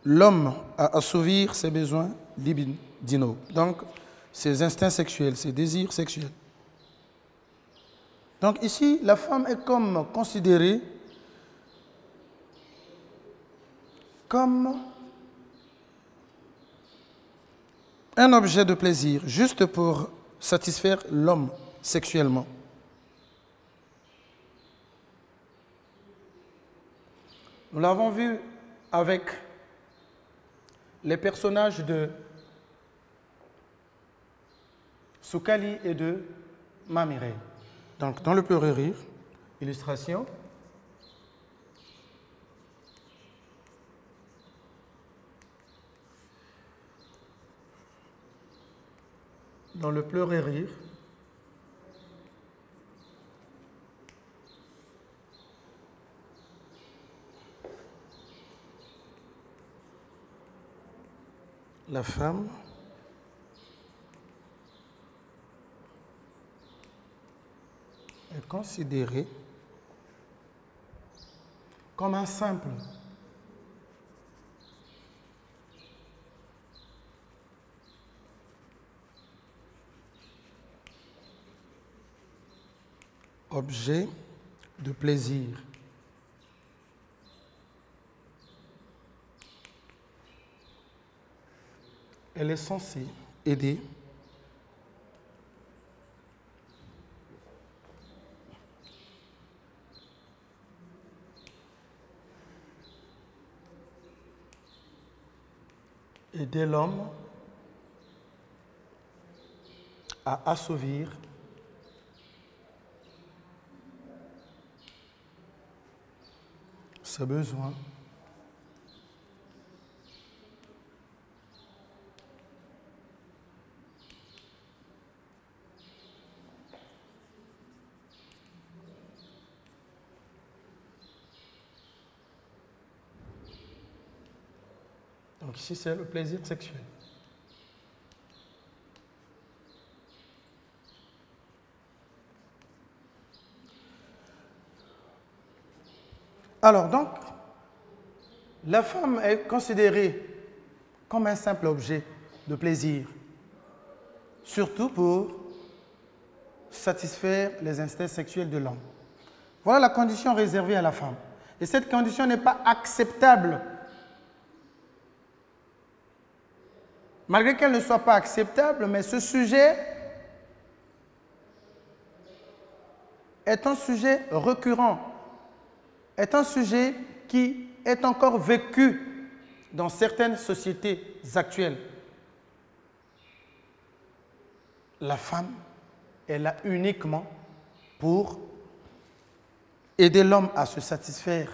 Speaker 1: l'homme à assouvir ses besoins libidinaux, donc ses instincts sexuels, ses désirs sexuels. Donc ici, la femme est comme considérée comme un objet de plaisir, juste pour satisfaire l'homme sexuellement. Nous l'avons vu avec les personnages de Soukali et de Mamire. Donc, dans le Pleurerie, illustration. Dans le Pleurerie, la femme est considérée comme un simple objet de plaisir. Elle est censée aider l'homme à assouvir ses besoins donc ici c'est le plaisir sexuel. Alors donc, la femme est considérée comme un simple objet de plaisir, surtout pour satisfaire les instincts sexuels de l'homme. Voilà la condition réservée à la femme. Et cette condition n'est pas acceptable. Malgré qu'elle ne soit pas acceptable, mais ce sujet est un sujet récurrent est un sujet qui est encore vécu dans certaines sociétés actuelles. La femme est là uniquement pour aider l'homme à se satisfaire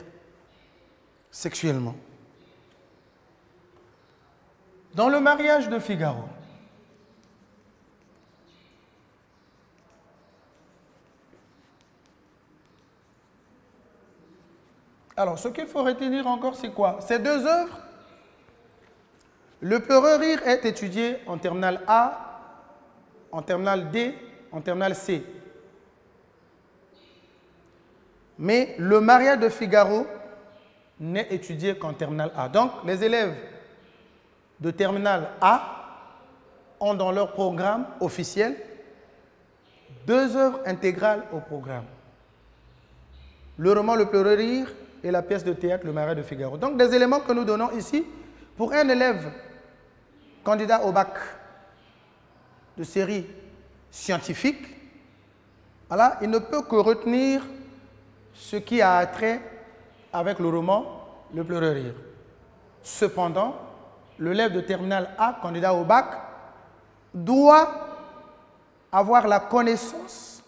Speaker 1: sexuellement. Dans le mariage de Figaro, alors ce qu'il faut retenir encore, c'est quoi? Ces deux œuvres, Le Peureux Rire est étudié en terminale A, en terminale D, en terminale C. Mais le mariage de Figaro n'est étudié qu'en terminale A. Donc, les élèves de terminale A ont dans leur programme officiel 2 œuvres intégrales au programme. Le roman Le Peureux Rire et la pièce de théâtre Le mariage de Figaro. Donc, des éléments que nous donnons ici pour un élève candidat au bac de série scientifique, voilà, il ne peut que retenir ce qui a trait avec le roman Le Peureux Rire. Cependant, l'élève de terminale A, candidat au bac, doit avoir la connaissance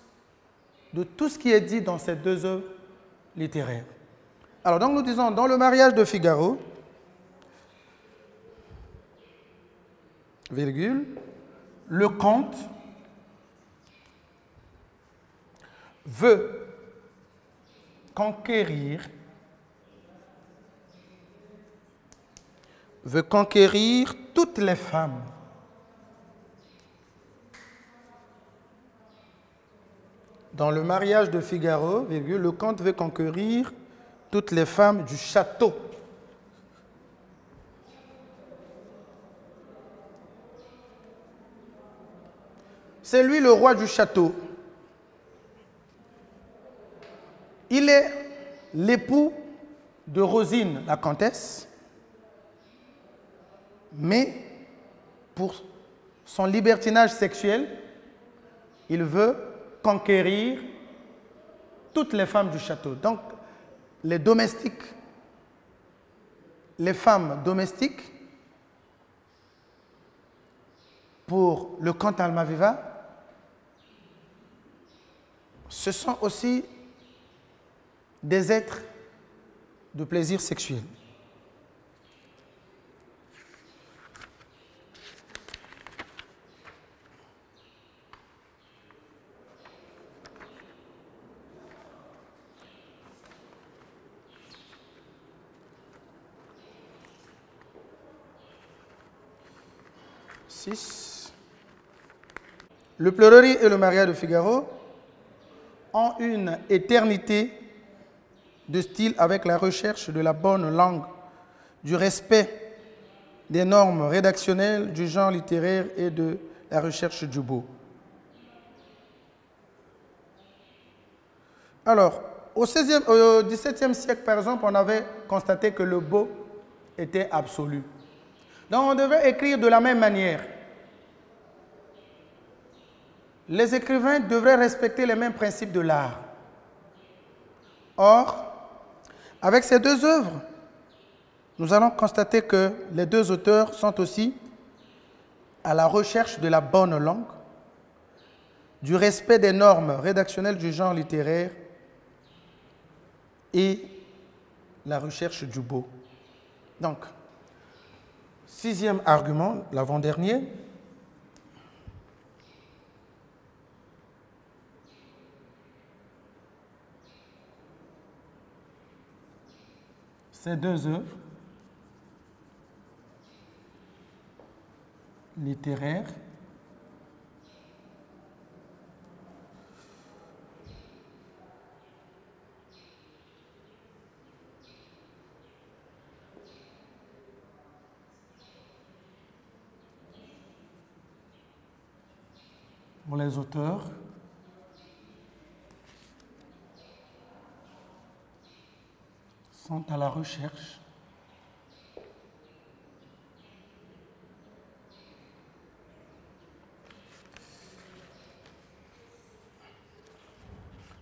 Speaker 1: de tout ce qui est dit dans ces 2 œuvres littéraires. Alors, donc nous disons, dans Le mariage de Figaro, virgule, le comte veut conquérir toutes les femmes dans Le mariage de Figaro, virgule, le comte veut conquérir toutes les femmes du château. C'est lui le roi du château. Il est l'époux de Rosine, la comtesse, mais pour son libertinage sexuel, il veut conquérir toutes les femmes du château. Donc, les domestiques, les femmes domestiques, pour le comte Almaviva, ce sont aussi des êtres de plaisir sexuel. Le Peureux Rire et le mariage de Figaro ont une éternité de style avec la recherche de la bonne langue, du respect des normes rédactionnelles, du genre littéraire et de la recherche du beau. Alors, au XVIIe siècle, par exemple, on avait constaté que le beau était absolu. Donc, on devait écrire de la même manière. Les écrivains devraient respecter les mêmes principes de l'art. Or, avec ces 2 œuvres, nous allons constater que les 2 auteurs sont aussi à la recherche de la bonne langue, du respect des normes rédactionnelles du genre littéraire et la recherche du beau. Donc, 6e argument, l'avant-dernier. Ces 2 œuvres littéraires pour les auteurs sont à la recherche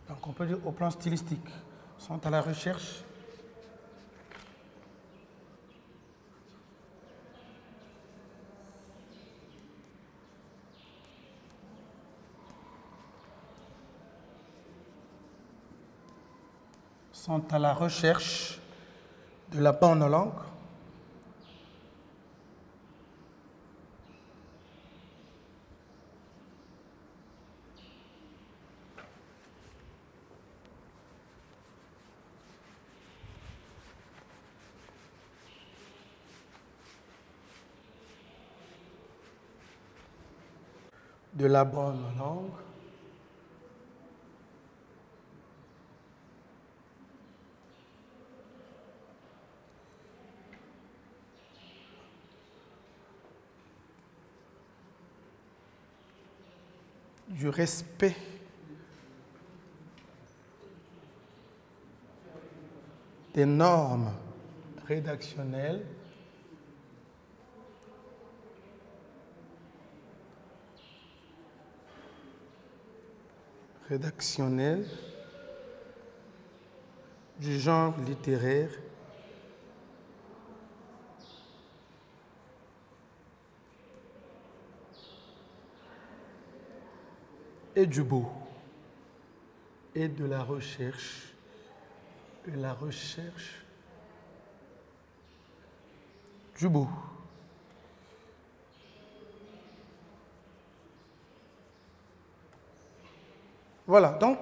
Speaker 1: donc on peut dire au plan stylistique, sont à la recherche de la bonne langue. De la bonne langue. Du respect des normes rédactionnelles du genre littéraire et du beau et de la recherche du beau. Voilà, donc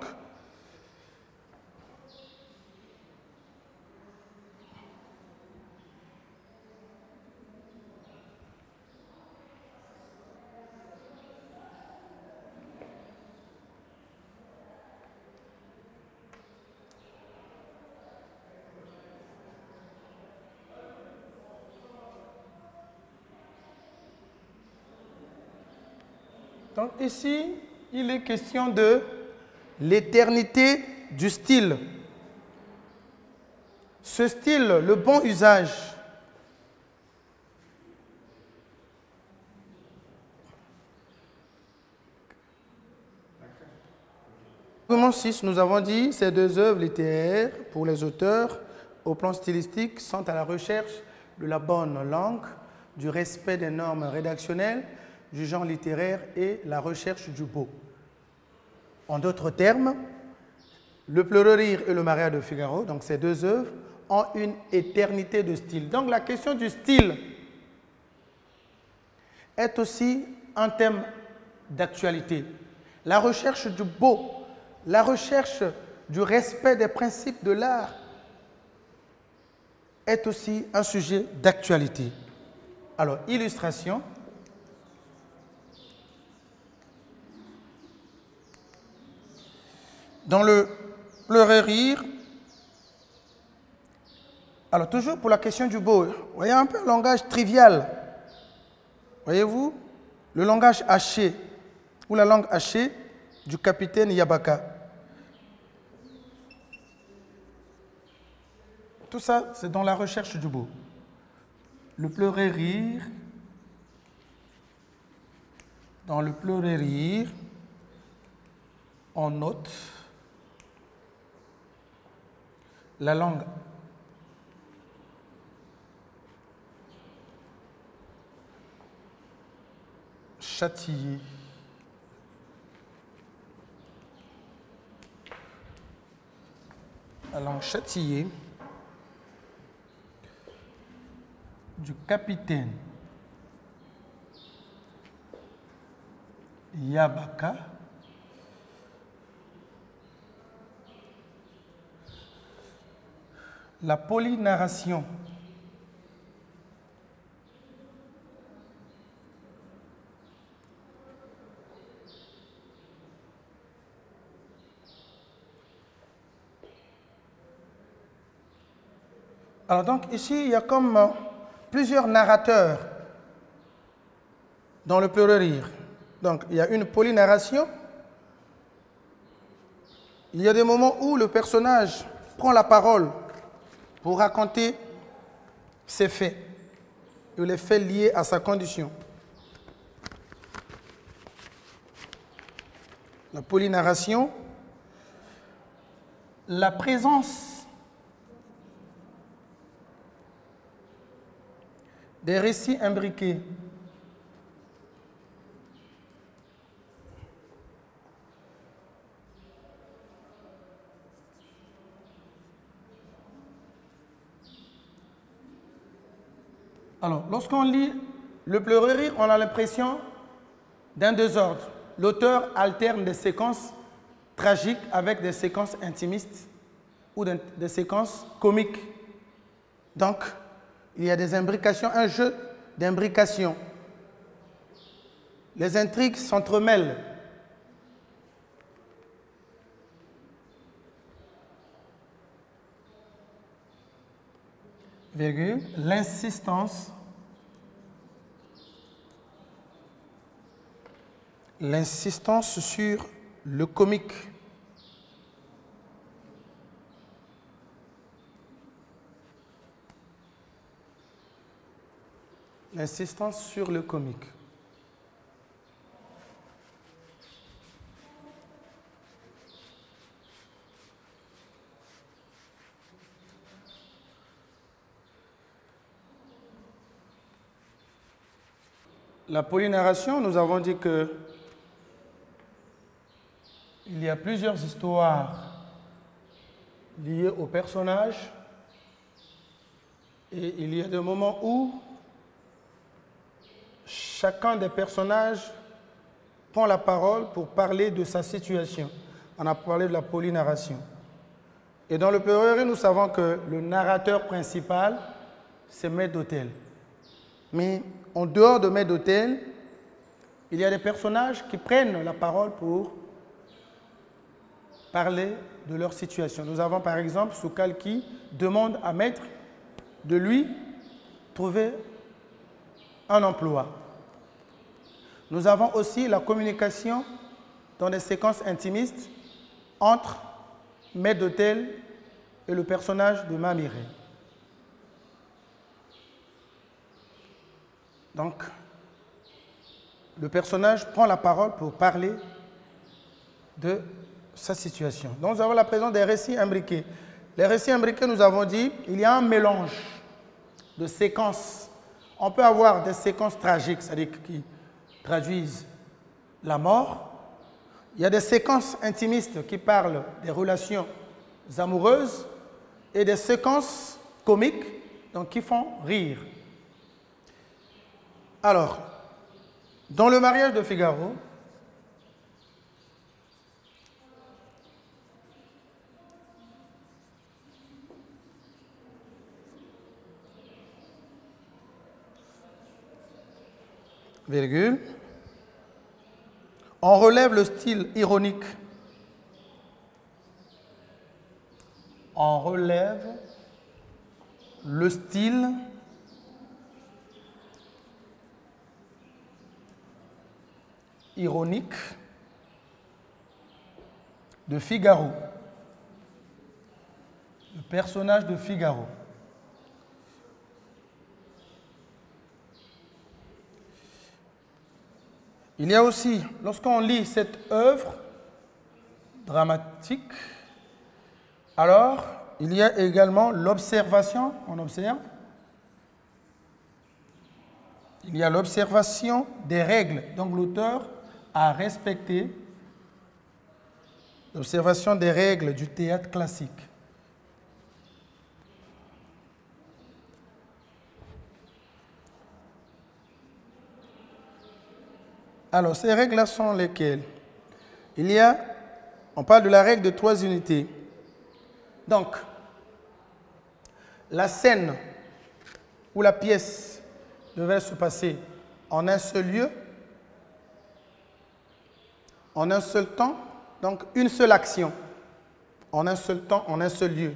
Speaker 1: ici, il est question de l'éternité du style. Ce style, le bon usage. Argument 6, nous avons dit, ces deux œuvres littéraires, pour les auteurs, au plan stylistique, sont à la recherche de la bonne langue, du respect des normes rédactionnelles, du genre littéraire et la recherche du beau. En d'autres termes, Le Pleureur rire et Le Mariage de Figaro, donc ces deux œuvres, ont une éternité de style. Donc la question du style est aussi un thème d'actualité. La recherche du beau, la recherche du respect des principes de l'art est aussi un sujet d'actualité. Alors, illustration. Dans Le Pleurer rire, alors toujours pour la question du beau, vous voyez un peu le langage trivial. Voyez-vous, le langage haché, ou la langue hachée du capitaine Yabaka. Tout ça, c'est dans la recherche du beau. Le Pleurer rire, dans Le Pleurer rire, on note la langue châtiée, la langue châtiée du capitaine Yabaka, la polynarration alors donc ici il y a comme plusieurs narrateurs dans Le Pleurer rire. Donc il y a une polynarration, il y a des moments où le personnage prend la parole pour raconter ses faits et les faits liés à sa condition. La polynarration. la présence des récits imbriqués Alors, lorsqu'on lit le pleurer, on a l'impression d'un désordre. L'auteur alterne des séquences tragiques avec des séquences intimistes ou des séquences comiques. Donc, il y a des imbrications, un jeu d'imbrication. Les intrigues s'entremêlent. L'insistance sur le comique. L'insistance sur le comique. La polynarration, nous avons dit que il y a plusieurs histoires liées aux personnages et il y a des moments où chacun des personnages prend la parole pour parler de sa situation. On a parlé de la polynarration. Et dans le pleurer, nous savons que le narrateur principal, c'est maître d'hôtel. Mais en dehors de maître d'hôtel, il y a des personnages qui prennent la parole pour parler de leur situation. Nous avons par exemple Soukal qui demande à maître de lui trouver un emploi. Nous avons aussi la communication dans des séquences intimistes entre maître d'hôtel et le personnage de Mamiré. Donc, le personnage prend la parole pour parler de sa situation. Donc, nous avons la présence des récits imbriqués. Les récits imbriqués, nous avons dit, il y a un mélange de séquences. On peut avoir des séquences tragiques, c'est-à-dire qui traduisent la mort. Il y a des séquences intimistes qui parlent des relations amoureuses et des séquences comiques donc, qui font rire. Alors, dans le mariage de Figaro, on relève le style ironique. On relève le style ironique de Figaro, le personnage de Figaro. Il y a aussi, lorsqu'on lit cette œuvre dramatique, alors il y a également l'observation, on observe. Il y a l'observation des règles. Donc l'auteur a respecté l'observation des règles du théâtre classique. Alors, ces règles-là sont lesquelles? On parle de la règle de 3 unités. Donc, la scène ou la pièce devait se passer en un seul lieu, en un seul temps, donc une seule action, en un seul temps, en un seul lieu.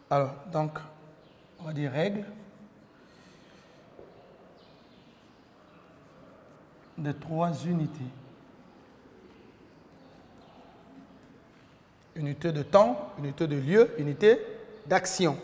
Speaker 1: Alors, donc, on va dire règle de 3 unités. Unité de temps, unité de lieu, unité d'action.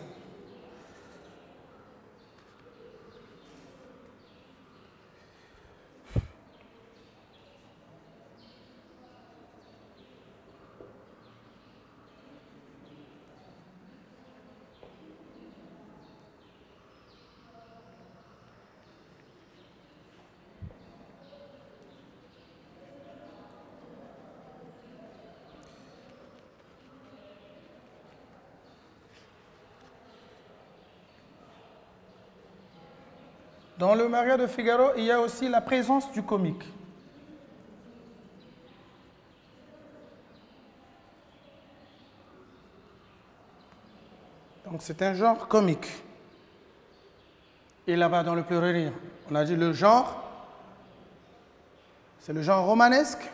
Speaker 1: Dans le mariage de Figaro, il y a aussi la présence du comique. Donc c'est un genre comique. Et là-bas dans le pleurer, on a dit le genre, c'est le genre romanesque.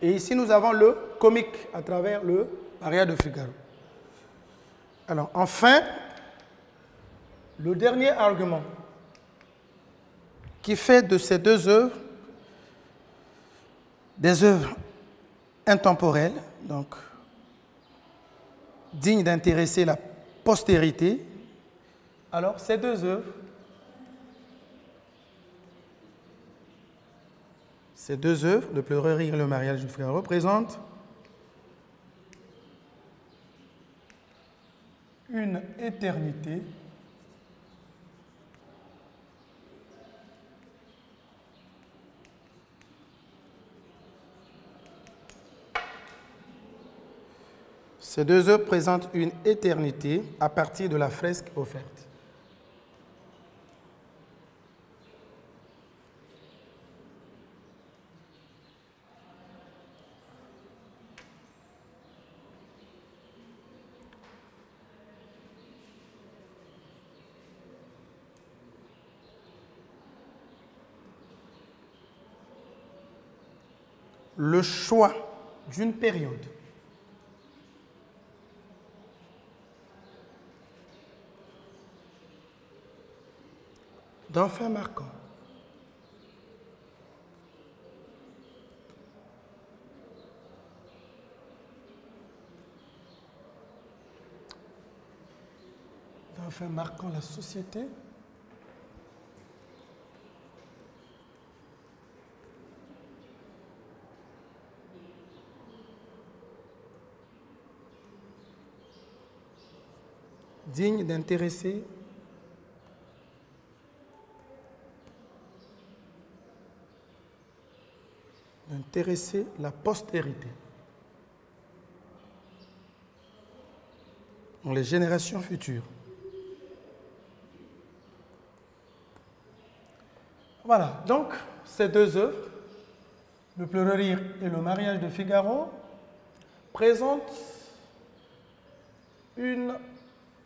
Speaker 1: Et ici nous avons le comique à travers le mariage de Figaro. Alors enfin, le dernier argument qui fait de ces deux œuvres des œuvres intemporelles, donc dignes d'intéresser la postérité. Alors, ces deux œuvres, le Pleurerie et le mariage de Figaro, représentent une éternité Ces deux œuvres présentent une éternité à partir de la fresque offerte. Le choix d'une période d'un fait marquant la société digne d'intéresser la postérité, dans les générations futures. Voilà, donc ces deux œuvres, le Pleurer et le mariage de Figaro, présentent une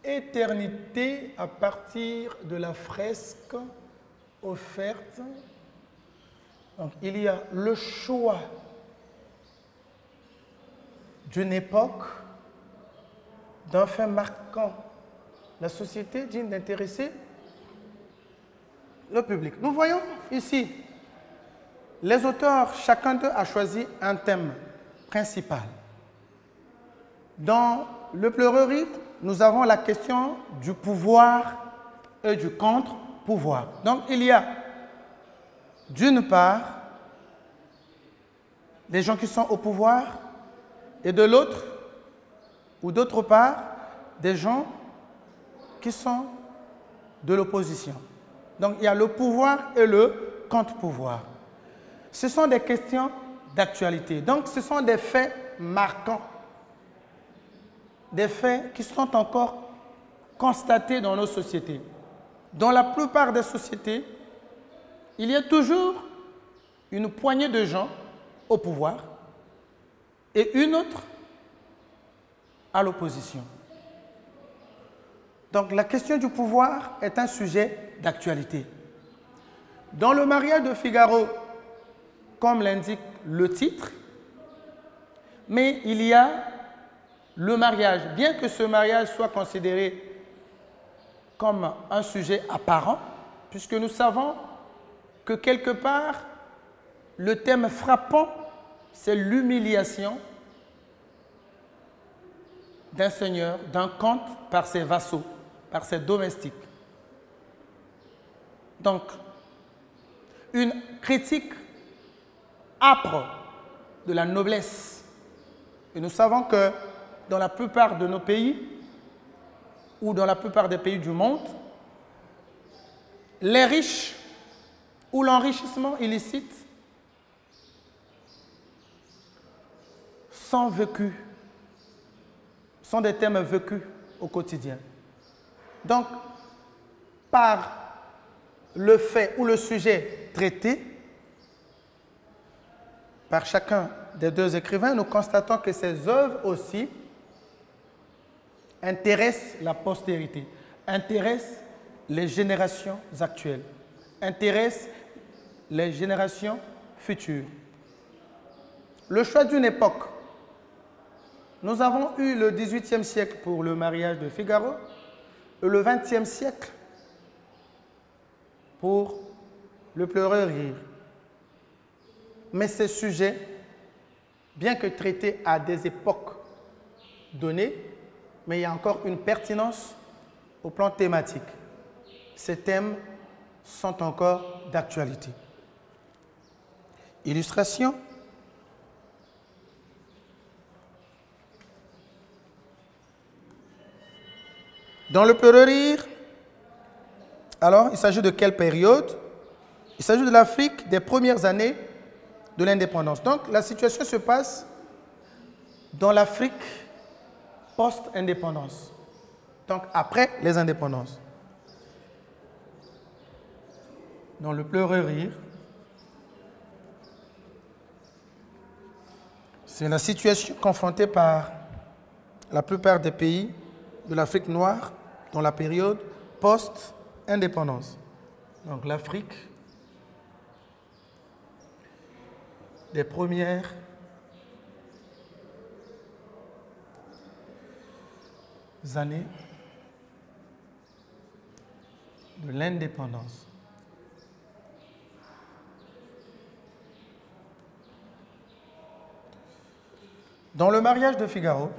Speaker 1: éternité à partir de la fresque offerte. Donc, il y a le choix d'une époque, d'un fait marquant la société digne d'intéresser le public. Nous voyons ici, les auteurs, chacun d'eux a choisi un thème principal. Dans le Pleurer, nous avons la question du pouvoir et du contre-pouvoir. Donc, il y a d'une part les gens qui sont au pouvoir et de l'autre, ou d'autre part, des gens qui sont de l'opposition. Donc, il y a le pouvoir et le contre-pouvoir. Ce sont des questions d'actualité. Donc, ce sont des faits marquants. Des faits qui sont encore constatés dans nos sociétés. Dans la plupart des sociétés, il y a toujours une poignée de gens au pouvoir et une autre à l'opposition. Donc la question du pouvoir est un sujet d'actualité. Dans le mariage de Figaro, comme l'indique le titre, mais il y a le mariage, bien que ce mariage soit considéré comme un sujet apparent, puisque nous savons que quelque part, le thème frappant, c'est l'humiliation d'un seigneur, d'un comte par ses vassaux, par ses domestiques. Donc, une critique âpre de la noblesse. Et nous savons que dans la plupart de nos pays, ou dans la plupart des pays du monde, les riches ou l'enrichissement illicite sont vécus, sont des thèmes vécus au quotidien. Donc, par le fait ou le sujet traité par chacun des deux écrivains, nous constatons que ces œuvres aussi intéressent la postérité, intéressent les générations actuelles, intéressent les générations futures. Le choix d'une époque. Nous avons eu le XVIIIe siècle pour le mariage de Figaro et le XXe siècle pour le pleureur rire. Mais ces sujets, bien que traités à des époques données, mais il y a encore une pertinence au plan thématique. Ces thèmes sont encore d'actualité. Illustration. Dans le pleureur rire, alors il s'agit de quelle période? Il s'agit de l'Afrique des premières années de l'indépendance. Donc la situation se passe dans l'Afrique post-indépendance, donc après les indépendances. Dans le pleureur rire, c'est la situation confrontée par la plupart des pays de l'Afrique noire dans la période post-indépendance. Donc l'Afrique des premières années de l'indépendance. Dans le mariage de Figaro,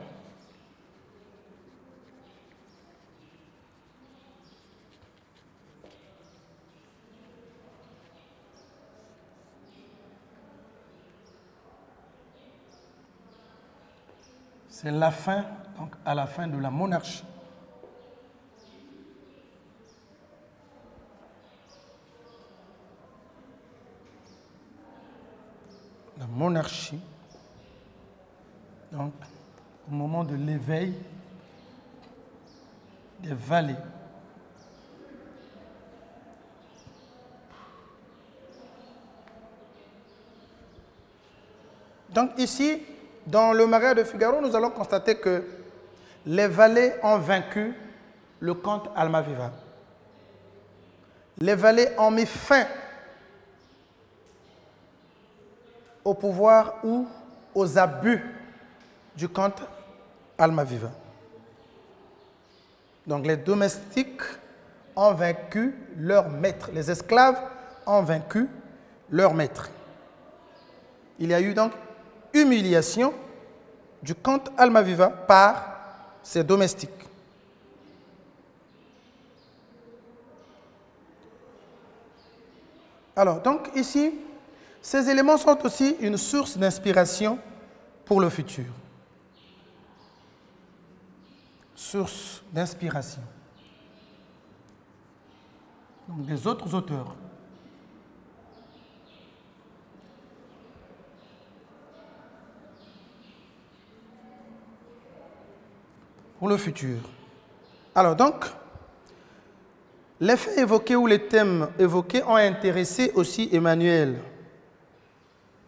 Speaker 1: c'est la fin, donc à la fin de la monarchie. La monarchie, donc au moment de l'éveil des vallées. Donc ici, dans le mariage de Figaro, nous allons constater que les valets ont vaincu le comte Almaviva. Les valets ont mis fin au pouvoir ou aux abus du comte Almaviva. Donc les domestiques ont vaincu leur maître. Les esclaves ont vaincu leur maître. Il y a eu donc humiliation du comte Almaviva par ses domestiques. Alors, donc ici, ces éléments sont aussi une source d'inspiration pour le futur. Source d'inspiration. Donc, des autres auteurs. Pour le futur. Alors donc, les faits évoqués ou les thèmes évoqués ont intéressé aussi Emmanuel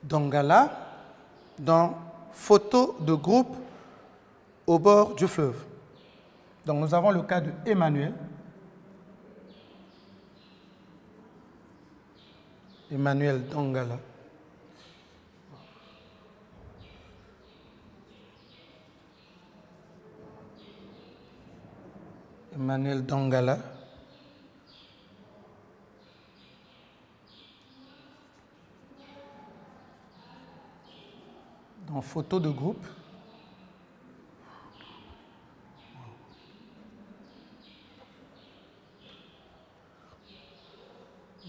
Speaker 1: Dongala dans Photos de groupe au bord du fleuve. Donc nous avons le cas de Emmanuel. Emmanuel Dongala. Emmanuel Dongala. Dans Photos de groupe.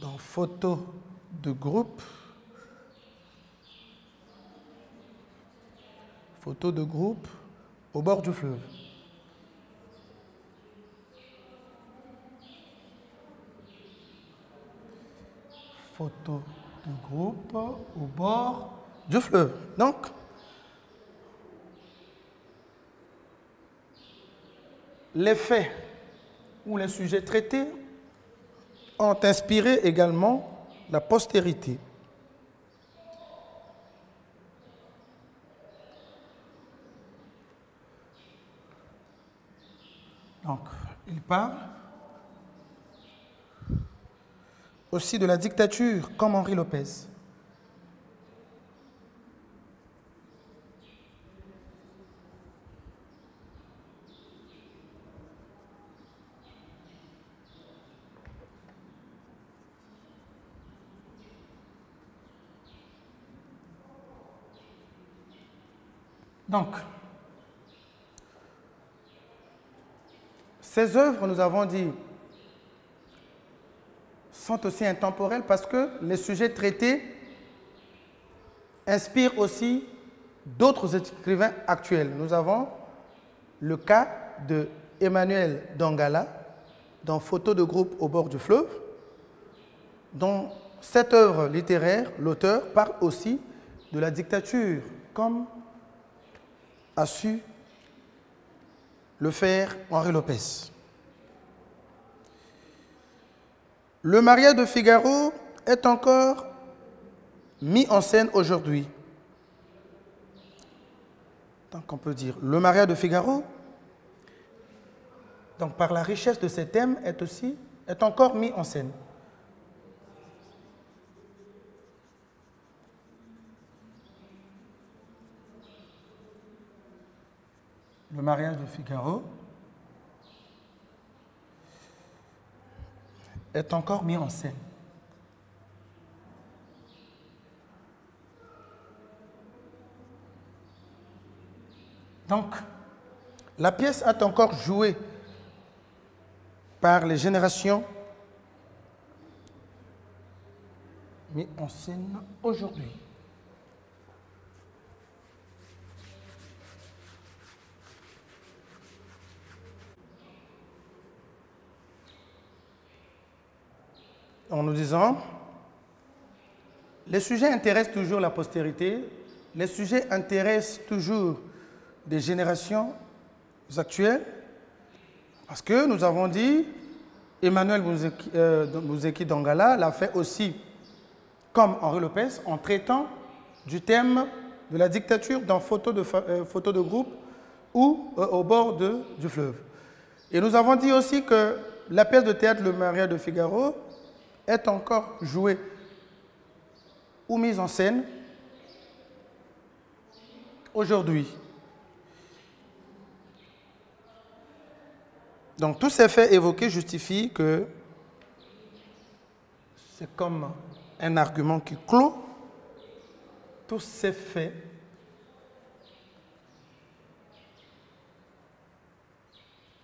Speaker 1: Dans Photos de groupe. Photos de groupe au bord du fleuve. Photos de groupe au bord du fleuve. Donc, les faits ou les sujets traités ont inspiré également la postérité. Donc, il parle aussi de la dictature, comme Henri Lopez. Donc, ces œuvres, nous avons dit, sont aussi intemporelles parce que les sujets traités inspirent aussi d'autres écrivains actuels. Nous avons le cas de Emmanuel Dangala dans Photos de groupe au bord du fleuve. Dans cette œuvre littéraire, l'auteur parle aussi de la dictature, comme a su le faire Henri Lopez. Le mariage de Figaro est encore mis en scène aujourd'hui. Donc on peut dire le mariage de Figaro, donc par la richesse de ses thèmes, est encore mis en scène. Le mariage de Figaro est encore mis en scène. Donc, la pièce est encore jouée par les générations mis en scène aujourd'hui. En nous disant, les sujets intéressent toujours la postérité, les sujets intéressent toujours des générations actuelles, parce que nous avons dit, Emmanuel Bouzeki Dangala l'a fait aussi, comme Henri Lopez, en traitant du thème de la dictature dans photos de groupe ou au bord du fleuve. Et nous avons dit aussi que la pièce de théâtre Le mariage de Figaro est encore jouée ou mise en scène aujourd'hui. Donc tous ces faits évoqués justifient que c'est comme un argument qui clôt. Tous ces faits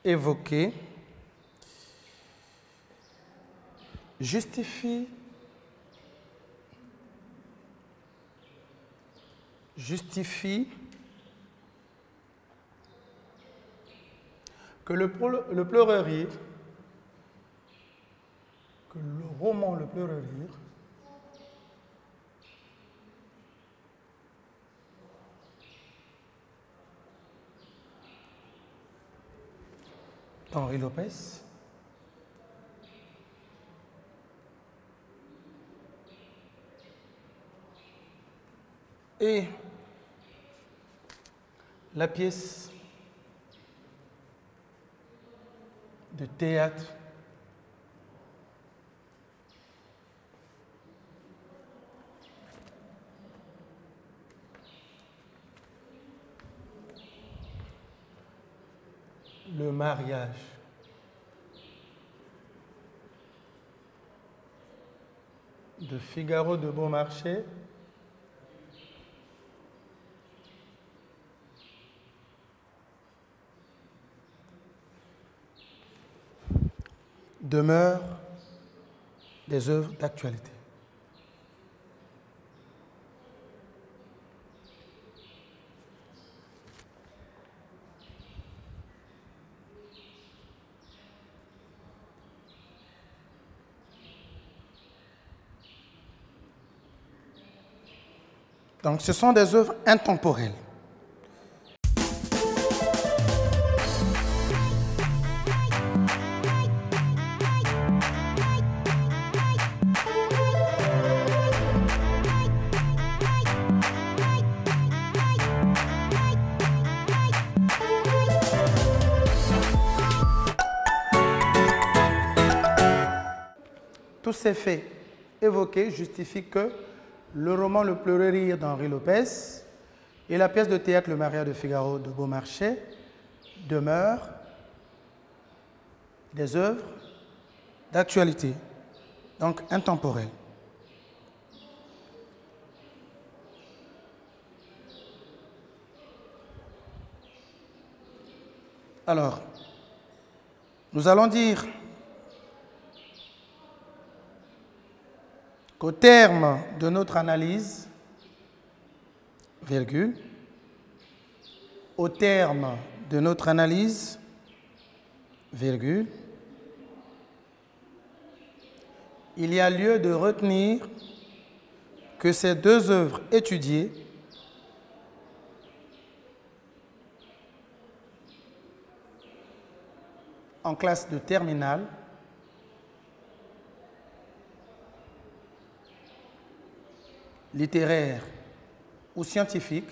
Speaker 1: évoqués justifie que le pleureur-rire, que le roman Le pleureur-rire d'Henri Lopez et la pièce de théâtre Le mariage de Figaro de Beaumarchais demeurent des œuvres d'actualité. Donc ce sont des œuvres intemporelles. ces faits évoqués justifient que le roman Le Pleureur d'Henri Lopez et la pièce de théâtre Le Mariage de Figaro de Beaumarchais demeurent des œuvres d'actualité, donc intemporelles. Alors, nous allons dire qu'au terme de notre analyse, virgule, au terme de notre analyse, virgule, il y a lieu de retenir que ces deux œuvres étudiées en classe de terminale littéraire ou scientifique,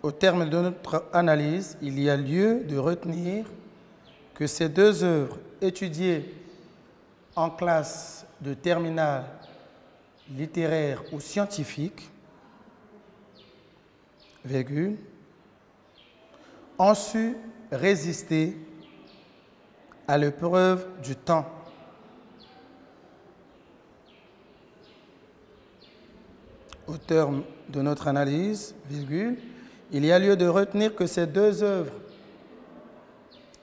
Speaker 1: au terme de notre analyse, il y a lieu de retenir que ces deux œuvres étudiées en classe de terminale littéraire ou scientifique, virgule, ont su résister à l'épreuve du temps. Au terme de notre analyse, virgule, il y a lieu de retenir que ces deux œuvres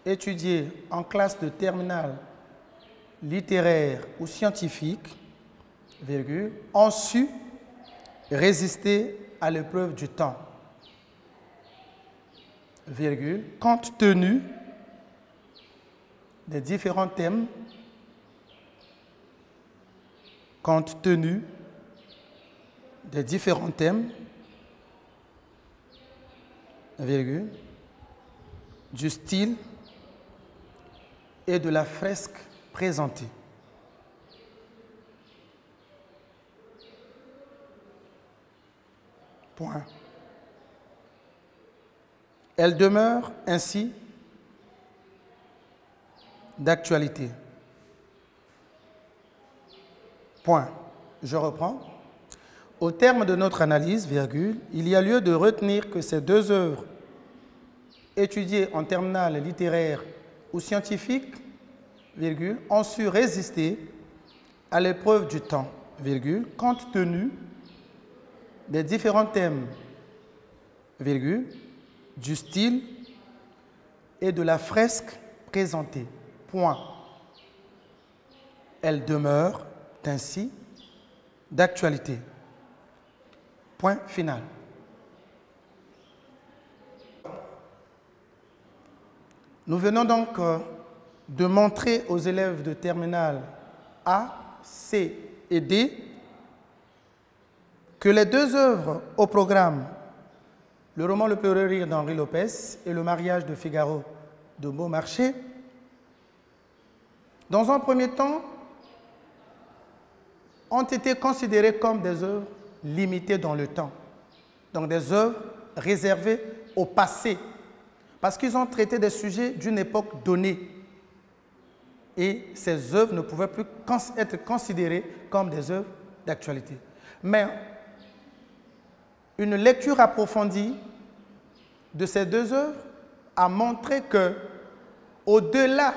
Speaker 1: étudiées en classe de terminale littéraire ou scientifique, virgule, ont su résister à l'épreuve du temps, virgule, compte tenu des différents thèmes, compte tenu des différents thèmes, virgule, du style et de la fresque présentée. Point. Elle demeure ainsi d'actualité. Point. Je reprends. Au terme de notre analyse, virgule, il y a lieu de retenir que ces deux œuvres étudiées en terminale littéraire ou scientifique, virgule, ont su résister à l'épreuve du temps, virgule, compte tenu des différents thèmes, virgule, du style et de la fresque présentée. Point. Elle demeure ainsi d'actualité. Point final. Nous venons donc de montrer aux élèves de terminale A, C et D que les deux œuvres au programme, le roman Le Pleureur d'Henri Lopez et Le Mariage de Figaro de Beaumarchais, dans un premier temps, ont été considérées comme des œuvres limitées dans le temps, donc des œuvres réservées au passé, parce qu'ils ont traité des sujets d'une époque donnée. Et ces œuvres ne pouvaient plus être considérées comme des œuvres d'actualité. Mais une lecture approfondie de ces deux œuvres a montré que, au-delà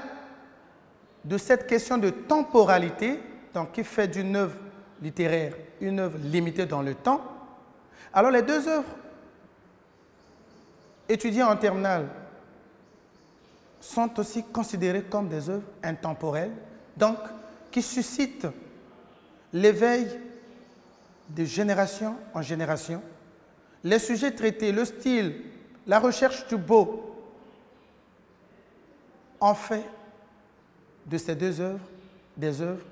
Speaker 1: de cette question de temporalité, donc qui fait d'une œuvre littéraire une œuvre limitée dans le temps, alors les deux œuvres étudiées en terminale sont aussi considérées comme des œuvres intemporelles, donc qui suscitent l'éveil de génération en génération. Les sujets traités, le style, la recherche du beau, ont fait de ces deux œuvres des œuvres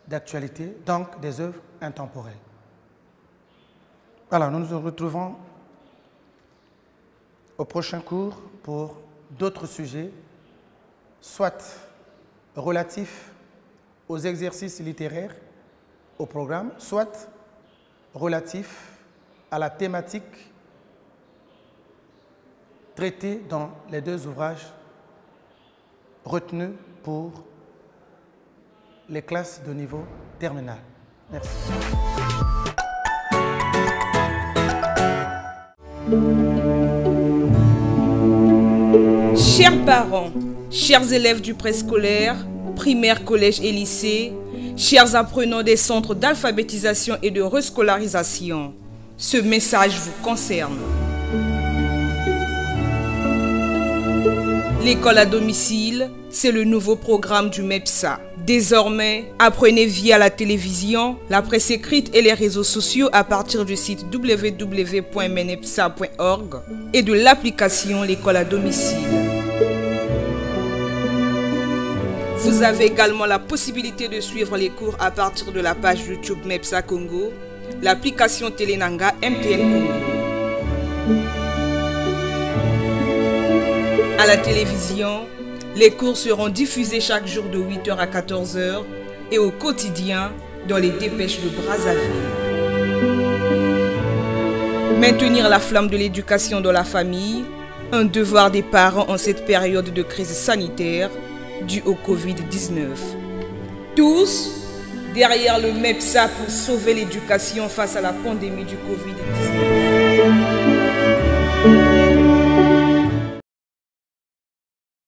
Speaker 1: d'actualité, donc des œuvres intemporelles. Voilà, nous nous retrouvons au prochain cours pour d'autres sujets, soit relatifs aux exercices littéraires au programme, soit relatifs à la thématique traitée dans les deux ouvrages retenus pour les classes de niveau terminal. Merci.
Speaker 2: Chers parents, chers élèves du préscolaire, primaire, collège et lycée, chers apprenants des centres d'alphabétisation et de rescolarisation, ce message vous concerne. L'école à domicile, c'est le nouveau programme du MEPSA. Désormais, apprenez via la télévision, la presse écrite et les réseaux sociaux à partir du site www.menepsa.org et de l'application L'école à domicile. Vous avez également la possibilité de suivre les cours à partir de la page YouTube MEPSA Congo, l'application Télénanga MTN Congo. À la télévision, les cours seront diffusés chaque jour de 8h à 14h et au quotidien dans les dépêches de Brazzaville. Maintenir la flamme de l'éducation dans la famille, un devoir des parents en cette période de crise sanitaire due au Covid-19. Tous derrière le MEPSA pour sauver l'éducation face à la pandémie du Covid-19.